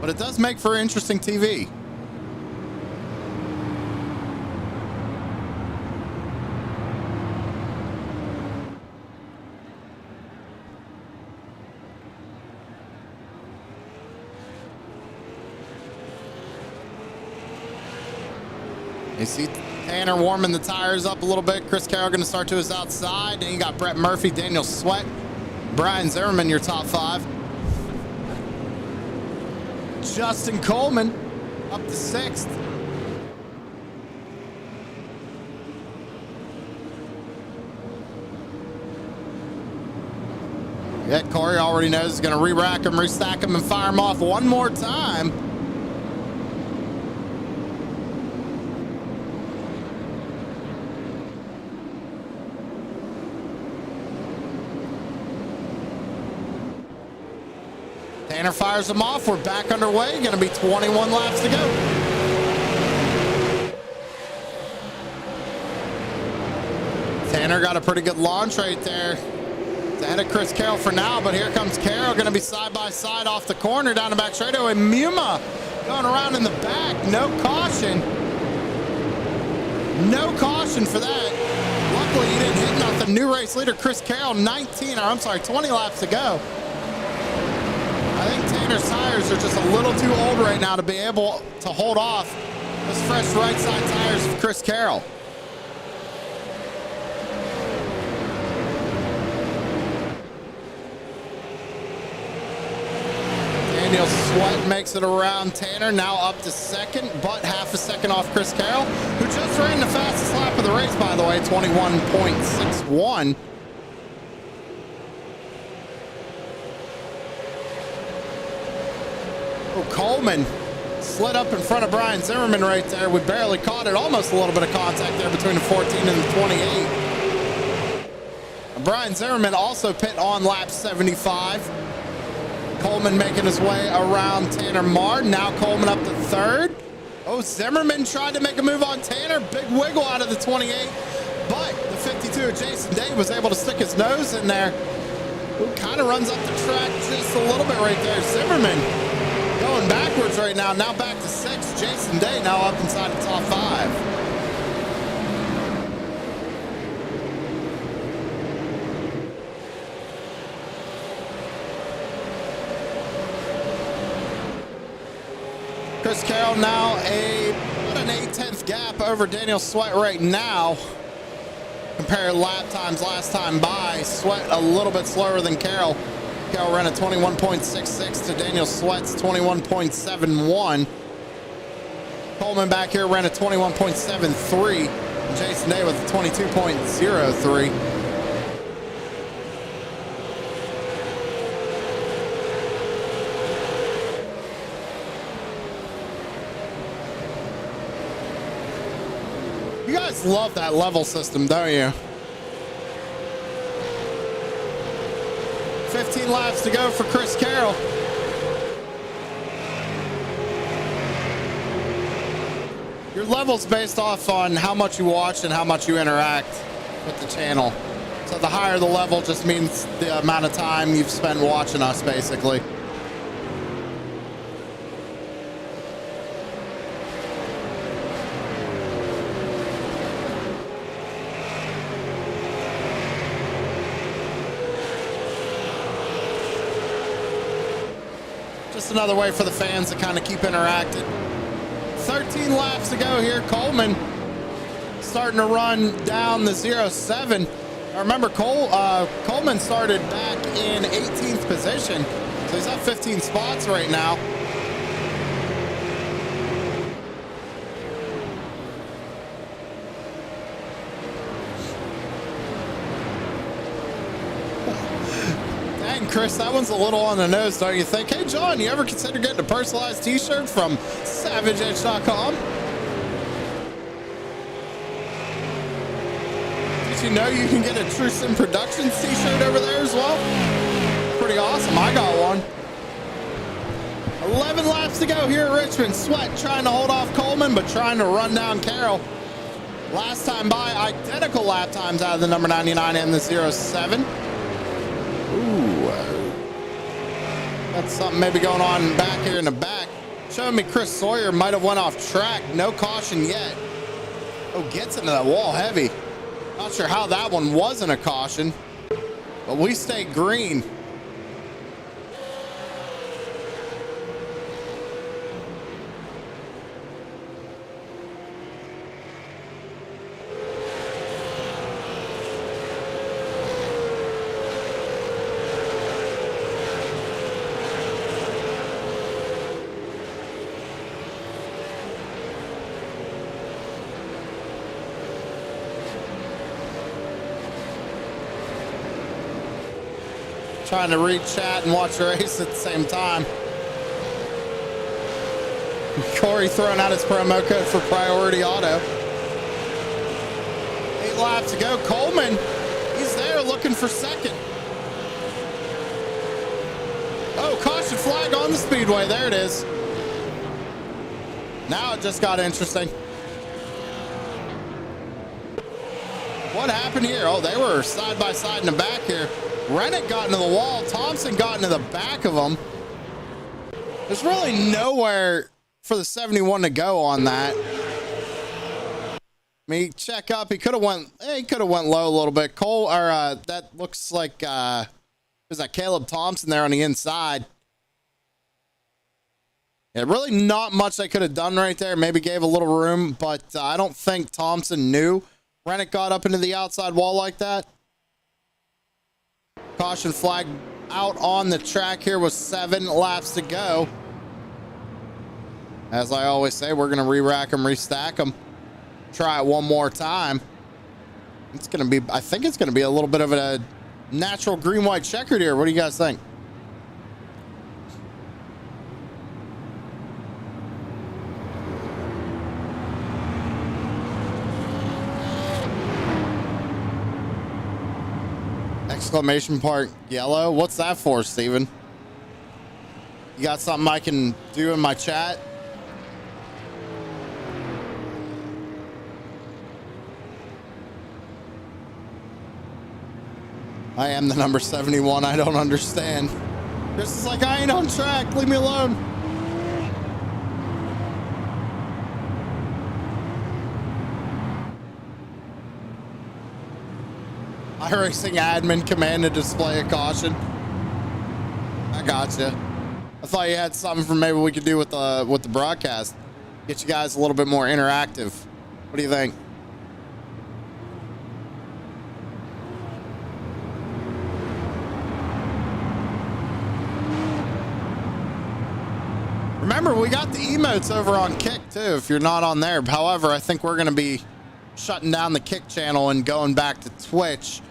But it does make for interesting TV. You see Tanner warming the tires up a little bit. Chris Carroll going to start to his outside. Then you got Brett Murphy, Daniel Sweat, Brian Zimmerman, your top five. Justin Coleman up to sixth. Yeah, Corey already knows he's going to re-rack him, restack him, and fire him off one more time. Tanner fires them off. We're back underway. Going to be 21 laps to go. Tanner got a pretty good launch right there. It's ahead of Chris Carroll for now, but here comes Carroll. Going to be side by side off the corner down the back straightaway. Muma going around in the back. No caution. No caution for that. Luckily, he didn't hit nothing. New race leader Chris Carroll, 20 laps to go. I think Tanner's tires are just a little too old right now to be able to hold off those fresh right side tires of Chris Carroll. Daniel Sweat makes it around Tanner, now up to second, but half a second off Chris Carroll, who just ran the fastest lap of the race, by the way, 21.61. Coleman slid up in front of Brian Zimmerman right there. We barely caught it. Almost a little bit of contact there between the 14 and the 28. Brian Zimmerman also pit on lap 75. Coleman making his way around Tanner Martin. Now Coleman up to third. Oh, Zimmerman tried to make a move on Tanner. Big wiggle out of the 28. But the 52 of Jason Day was able to stick his nose in there. Who kind of runs up the track just a little bit right there. Zimmerman going backwards right now. Now back to sixth. Jason Day now up inside the top five. Chris Carroll now about an 8/10 gap over Daniel Sweat right now. Compare lap times last time by. Sweat a little bit slower than Carroll. Carroll ran a 21.66 to Daniel Sweat's 21.71. Coleman back here ran a 21.73. And Jason Day with a 22.03. You guys love that level system, don't you? 15 laps to go for Chris Carroll. Your level's based off on how much you watch and how much you interact with the channel. So the higher the level just means the amount of time you've spent watching us, basically. Just another way for the fans to kind of keep interacting. 13 laps to go here. Coleman starting to run down the 07. I remember Coleman started back in 18th position, so he's up 15 spots right now. Chris, that one's a little on the nose, don't you think? Hey, John, you ever consider getting a personalized t-shirt from SavageEdge.com? Did you know you can get a truesimproductions t-shirt over there as well? Pretty awesome. I got one. 11 laps to go here at Richmond. Sweat trying to hold off Coleman, but trying to run down Carroll. Last time by, identical lap times out of the number 99 and the 07. Ooh. That's something maybe going on back here in the back. Showing me Chris Sawyer might have went off track. No caution yet. Oh, gets into that wall heavy. Not sure how that one wasn't a caution, but we stay green. Trying to read chat and watch the race at the same time. Corey throwing out his promo code for Priority Auto. 8 laps to go. Coleman, he's there looking for second. Oh, caution flag on the speedway. There it is. Now it just got interesting. What happened here? Oh, they were side by side in the back here. Rennick got into the wall. Thompson got into the back of him. There's really nowhere for the 71 to go on that. I mean, check up. He could have went low a little bit. Cole, or that looks like there's that Caleb Thompson there on the inside. Yeah, really not much they could have done right there. Maybe gave a little room, but I don't think Thompson knew Rennick got up into the outside wall like that. Caution flag out on the track here with 7 laps to go. As I always say, we're going to re-rack them, restack them. Try it one more time. It's going to be, I think it's going to be a little bit of a natural green-white checkered here. What do you guys think? Exclamation part yellow. What's that for, Steven? You got something I can do in my chat? I am the number 71. I don't understand. Chris is like, I ain't on track. Leave me alone. iRacing admin command to display a caution. I gotcha. I thought you had something for maybe we could do with the broadcast. Get you guys a little bit more interactive. What do you think? Remember, we got the emotes over on Kick too, if you're not on there. However, I think we're going to be shutting down the Kick channel and going back to Twitch.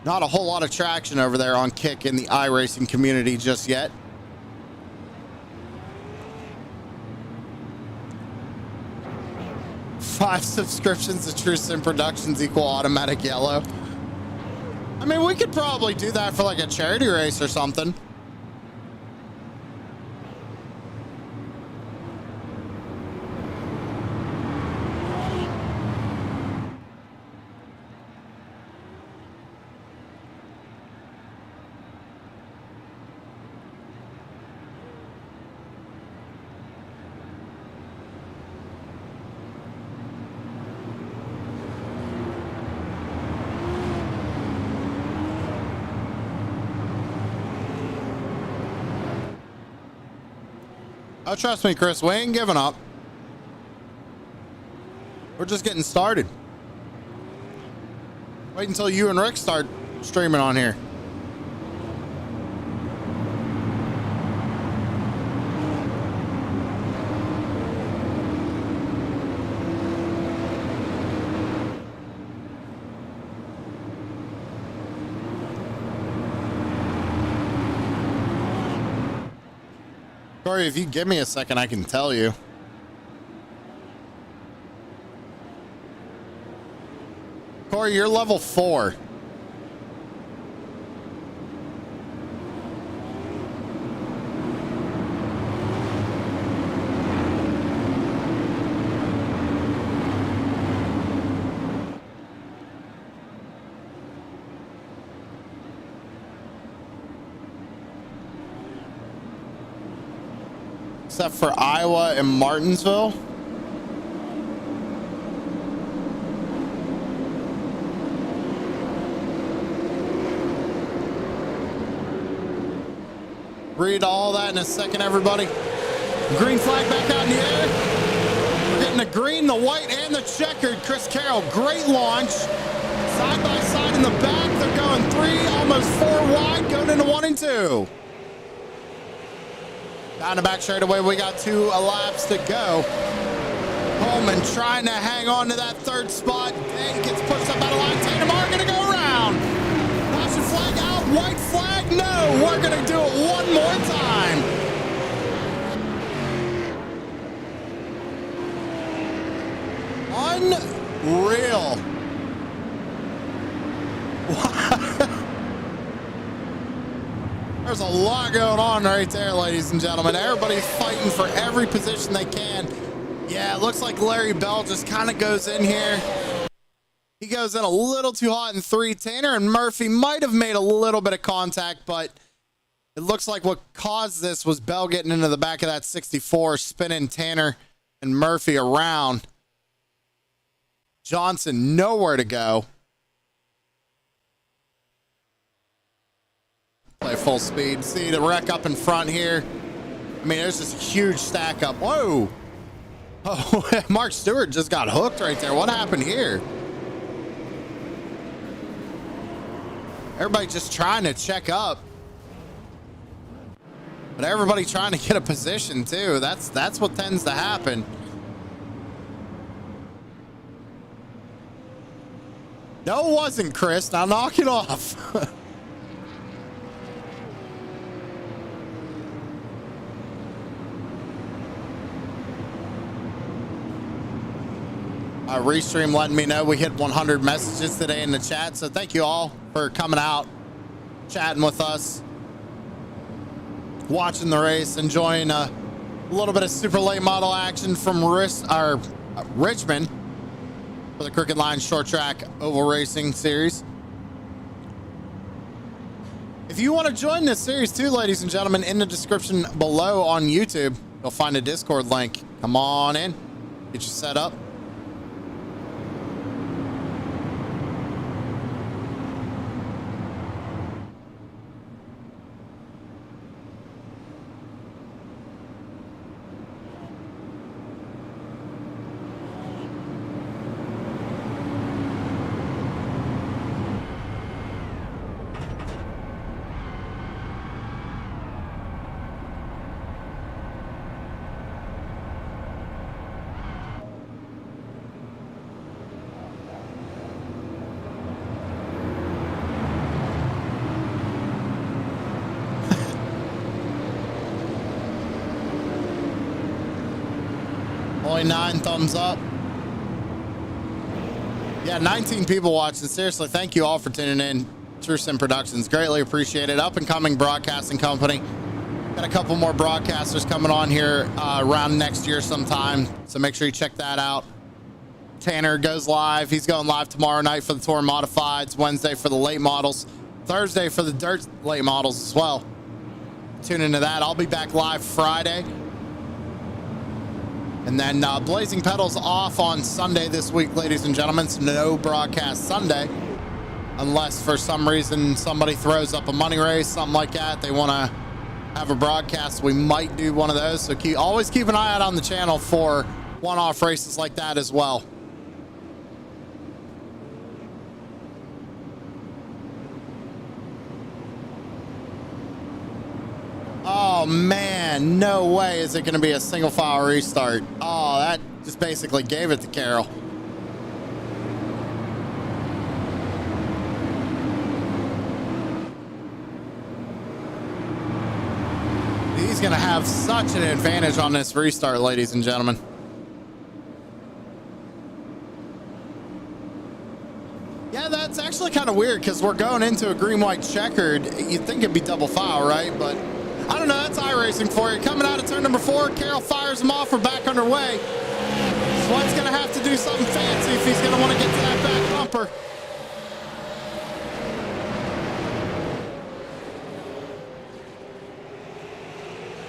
Not a whole lot of traction over there on Kick in the iRacing community just yet. Five subscriptions to truesimproductions equal automatic yellow. I mean, we could probably do that for like a charity race or something. Oh, trust me, Chris, we ain't giving up. We're just getting started. Wait until you and Rick start streaming on here. Corey, if you give me a second, I can tell you. Corey, you're level 4. Except for Iowa and Martinsville. Read all that in a second, everybody. Green flag back out in the air. We're getting the green, the white, and the checkered. Chris Carroll, great launch. Side by side in the back. They're going 3, almost 4 wide, going into 1 and 2. Down the back straightaway, we got 2 laps to go. Holman trying to hang on to that 3rd spot. Dang, gets pushed up out of line. Tanner Marr gonna go around. Caution flag out, white flag, no. We're gonna do it one more time. Unreal. There's a lot going on right there, ladies and gentlemen. Everybody's fighting for every position they can. Yeah, it looks like Larry Bell just kind of goes in here. He goes in a little too hot in 3. Tanner and Murphy might have made a little bit of contact, but it looks like what caused this was Bell getting into the back of that 64, spinning Tanner and Murphy around. Johnson nowhere to go. Play full speed. See the wreck up in front here. I mean, there's this huge stack up. Whoa. Oh, Mark Stewart just got hooked right there. What happened here? Everybody just trying to check up. But everybody trying to get a position too. That's what tends to happen. No, it wasn't, Chris. Now knock it off. Restream letting me know we hit 100 messages today in the chat, so thank you all for coming out, chatting with us, watching the race, enjoying a little bit of super late model action from Richmond for the Crooked Line Short Track Oval Racing Series. If you want to join this series too, ladies and gentlemen, in the description below on YouTube, you'll find a Discord link. Come on in, get you set up. Only 9 thumbs up. Yeah, 19 people watching. Seriously, thank you all for tuning in. truesimproductions, greatly appreciated. Up and coming broadcasting company. Got a couple more broadcasters coming on here around next year sometime, so make sure you check that out. Tanner goes live. He's going live tomorrow night for the Tour Modifieds, Wednesday for the late models, Thursday for the dirt late models as well. Tune into that. I'll be back live Friday. And then Blazing Pedals off on Sunday this week, ladies and gentlemen. So no broadcast Sunday. Unless for some reason somebody throws up a money race, something like that. They want to have a broadcast. We might do one of those. So always keep an eye out on the channel for one-off races like that as well. Oh man, no way is it going to be a single file restart. Oh, that just basically gave it to Carroll. He's going to have such an advantage on this restart, ladies and gentlemen. Yeah, that's actually kind of weird because we're going into a green-white checkered. You'd think it'd be double file, right? But I don't know. That's iRacing for you. Coming out of turn number 4, Carroll fires him off. We're back underway. Sweat's going to have to do something fancy if he's going to want to get to that back bumper.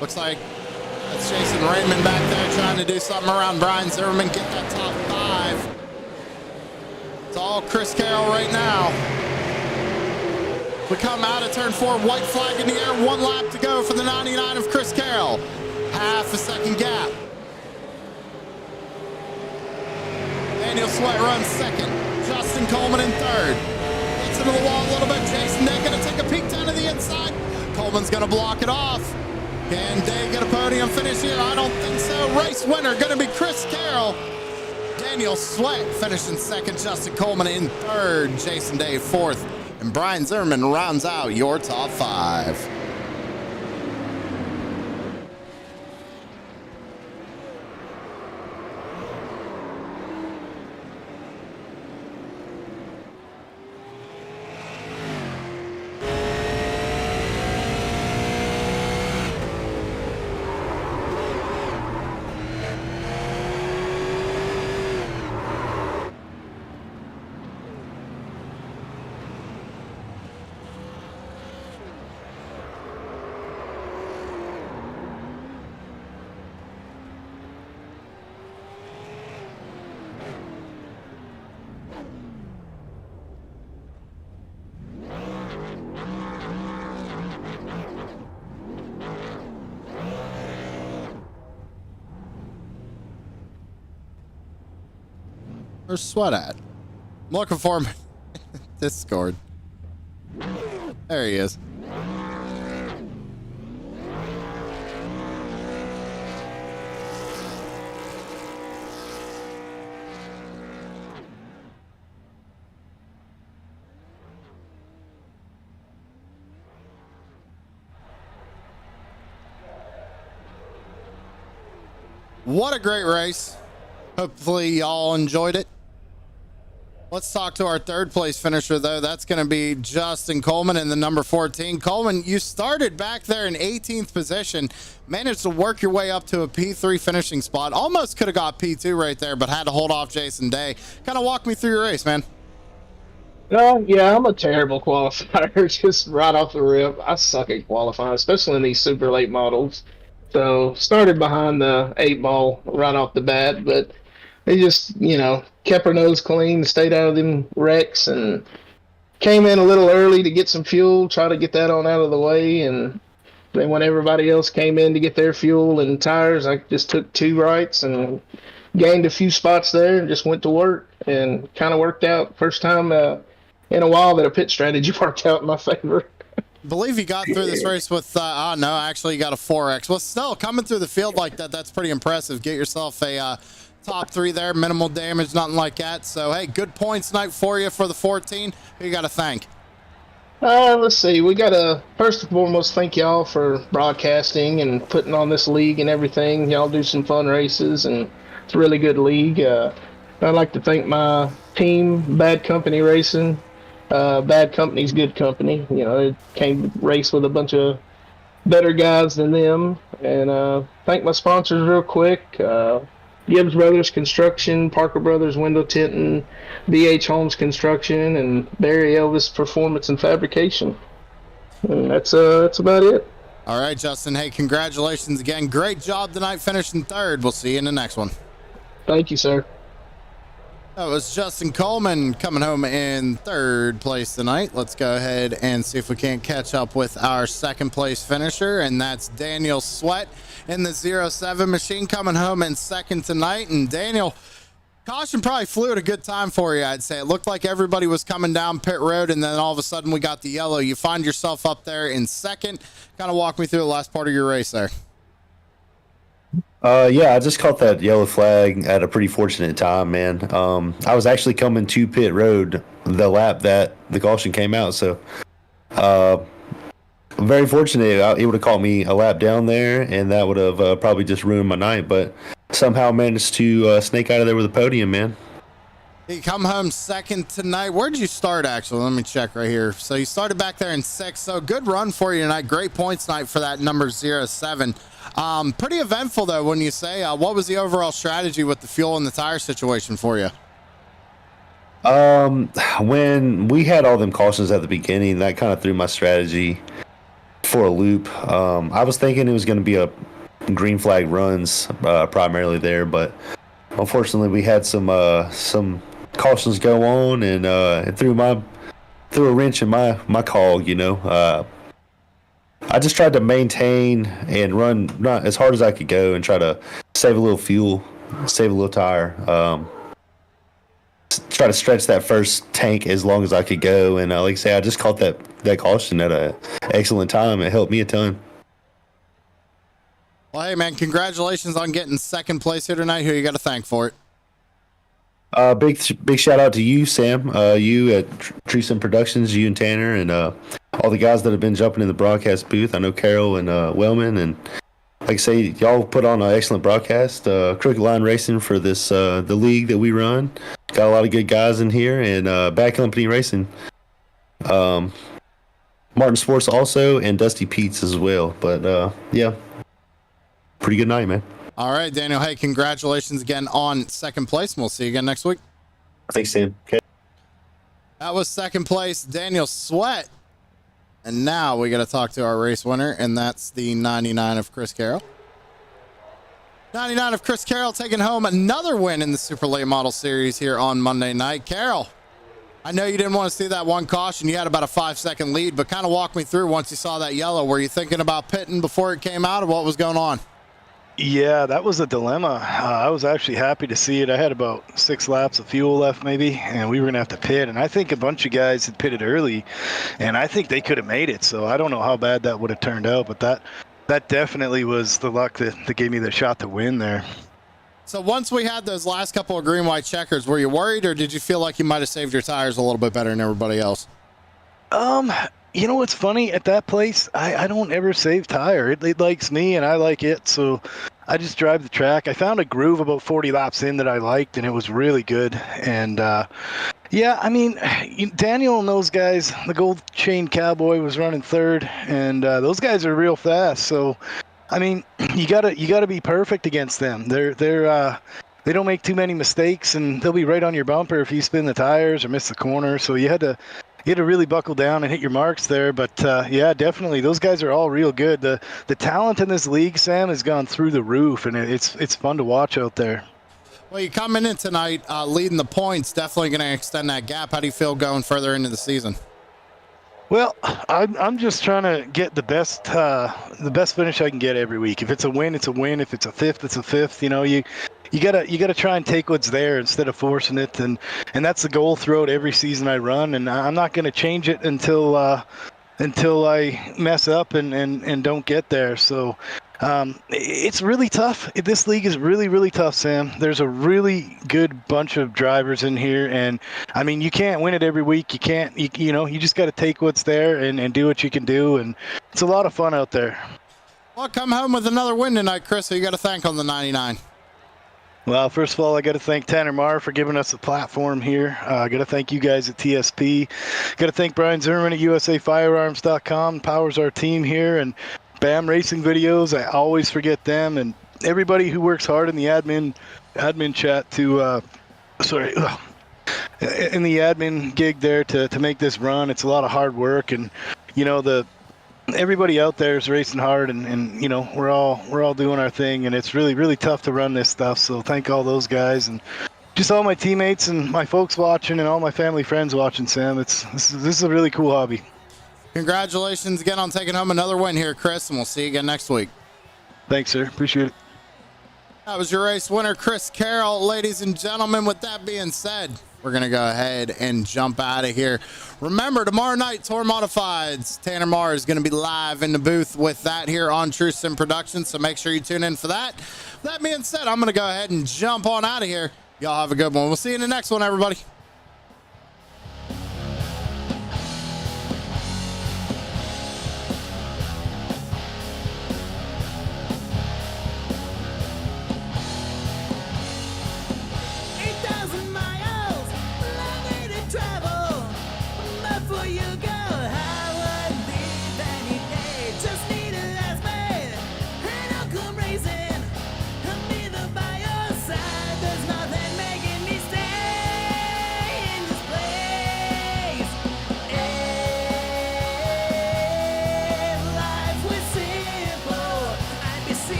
Looks like that's Jason Raymond back there trying to do something around Brian Zimmerman, get that top 5. It's all Chris Carroll right now. We come out of turn 4, white flag in the air, 1 lap to go for the 99 of Chris Carroll. Half a second gap. Daniel Sweat runs second. Justin Coleman in third. Gets into the wall a little bit. Jason Day gonna take a peek down to the inside. Coleman's gonna block it off. Can Day get a podium finish here? I don't think so. Race winner gonna be Chris Carroll. Daniel Sweat finishing second. Justin Coleman in third. Jason Day fourth. And Brian Zimmerman rounds out your top 5. Where's Sweat at? I'm looking for him. Discord. There he is. What a great race. Hopefully y'all enjoyed it. Let's talk to our third place finisher, though. That's going to be Justin Coleman in the number 14. Coleman, you started back there in 18th position, managed to work your way up to a P3 finishing spot. Almost could have got P2 right there, but had to hold off Jason Day. Kind of walk me through your race, man. Yeah, I'm a terrible qualifier. Just right off the rip, I suck at qualifying, especially in these super late models. So started behind the 8-ball right off the bat, but they just, kept her nose clean, stayed out of them wrecks, and came in a little early to get some fuel, try to get that on out of the way. And then when everybody else came in to get their fuel and tires, I just took 2 rights and gained a few spots there and just went to work, and kind of worked out. First time in a while that a pit strategy worked out in my favor. I believe you got through this race with, no, actually you got a 4X. Well, still, coming through the field like that, that's pretty impressive. Get yourself a top 3 there, minimal damage, nothing like that. So, hey, good points night for you for the 14. Who you got to thank? Let's see. We got to, first and foremost, thank y'all for broadcasting and putting on this league and everything. Y'all do some fun races, and it's a really good league. I'd like to thank my team, Bad Company Racing. Bad Company's good company. They came race with a bunch of better guys than them. And thank my sponsors real quick. Gibbs Brothers Construction, Parker Brothers Window Tinting, BH Homes Construction, and Barry Elvis Performance and Fabrication. And that's about it. All right, Justin. Hey, congratulations again. Great job tonight finishing third. We'll see you in the next one. Thank you, sir. That was Justin Coleman coming home in third place tonight. Let's go ahead and see if we can't catch up with our second place finisher, and that's Daniel Sweat in the 07 machine coming home in second tonight. And Daniel, caution probably flew at a good time for you, I'd say. It looked like everybody was coming down pit road, and then all of a sudden we got the yellow. You find yourself up there in second. Kind of walk me through the last part of your race there. Yeah, I just caught that yellow flag at a pretty fortunate time, man. I was actually coming to pit road the lap that the caution came out, so very fortunate. It would have caught me a lap down there, and that would have probably just ruined my night. But somehow managed to snake out of there with a podium, man. You come home second tonight. Where'd you start, actually? Let me check right here. So you started back there in 6th. So good run for you tonight. Great points tonight for that number 07. Pretty eventful, though, when you say. What was the overall strategy with the fuel and the tire situation for you? When we had all them cautions at the beginning, that kind of threw my strategy for a loop. I was thinking it was going to be a green flag runs primarily there, but unfortunately we had some cautions go on, and it threw a wrench in my cog, you know. I just tried to maintain and run not as hard as I could go and try to save a little fuel, save a little tire. Try to stretch that first tank as long as I could go, and like I say, I just caught that caution at an excellent time. It helped me a ton. Well, hey, man, congratulations on getting second place here tonight. Who you got to thank for it? Big shout out to you, Sam. You at truesimproductions, you and Tanner, and all the guys that have been jumping in the broadcast booth. I know Carol and Wellman, and like I say, y'all put on an excellent broadcast. Crooked Line Racing for this the league that we run. Got a lot of good guys in here, and Bad Company Racing. Martin Sports also, and Dusty Pete's as well. But yeah, pretty good night, man. All right, Daniel. Hey, congratulations again on second place, and we'll see you again next week. Thanks, Sam. Okay. That was second place, Daniel Sweat. And now we got to talk to our race winner, and that's the 99 of Chris Carroll. 99 of Chris Carroll taking home another win in the Super Late Model Series here on Monday night. Carroll, I know you didn't want to see that one caution. You had about a 5-second lead, but kind of walk me through once you saw that yellow. Were you thinking about pitting before it came out, or what was going on? Yeah, that was a dilemma. I was actually happy to see it. I had about 6 laps of fuel left maybe, and we were going to have to pit. And I think a bunch of guys had pitted early, and I think they could have made it. So I don't know how bad that would have turned out, but that definitely was the luck that gave me the shot to win there. So once we had those last couple of green-white checkers, were you worried, or did you feel like you might have saved your tires a little bit better than everybody else? You know what's funny? At that place, I don't ever save tire. It likes me, and I like it, so I just drive the track. I found a groove about 40 laps in that I liked, and it was really good. And, yeah, I mean, Daniel and those guys, the Gold Chain Cowboy was running third, and those guys are real fast. So, I mean, you gotta be perfect against them. They don't make too many mistakes, and they'll be right on your bumper if you spin the tires or miss the corner. So you had to really buckle down and hit your marks there. But yeah, definitely, those guys are all real good. The talent in this league, Sam, has gone through the roof, and it's fun to watch out there. Well, you coming in tonight leading the points, definitely going to extend that gap. How do you feel going further into the season? Well, I'm just trying to get the best finish I can get every week. If it's a win, it's a win. If it's a fifth, it's a fifth. You know, you gotta try and take what's there instead of forcing it, and that's the goal throughout every season I run. And I'm not going to change it until I mess up and don't get there. So it's really tough. This league is really, really tough, Sam. There's a really good bunch of drivers in here, and I mean, you can't win it every week. You can't. You just got to take what's there and do what you can do, and it's a lot of fun out there. Well, come home with another win tonight, Chris. So you got to thank on the 99. Well, first of all, I got to thank Tanner Marr for giving us a platform here. I got to thank you guys at TSP. Got to thank Brian Zimmerman at USAFirearms.com. Powers our team here, and BAM Racing Videos. I always forget them, and everybody who works hard in the admin chat in the admin gig there to make this run. It's a lot of hard work, and everybody out there is racing hard, and we're all doing our thing, and it's really, really tough to run this stuff. So thank all those guys, and just all my teammates and my folks watching, and all my family friends watching, Sam. This is a really cool hobby. Congratulations again on taking home another win here, Chris, and we'll see you again next week. Thanks, sir. Appreciate it. That was your race winner, Chris Carroll. Ladies and gentlemen, with that being said, we're going to go ahead and jump out of here. Remember, tomorrow night, Tour Modifieds. Tanner Marr is going to be live in the booth with that here on True Sim Productions, so make sure you tune in for that. That being said, I'm going to go ahead and jump on out of here. Y'all have a good one. We'll see you in the next one, everybody.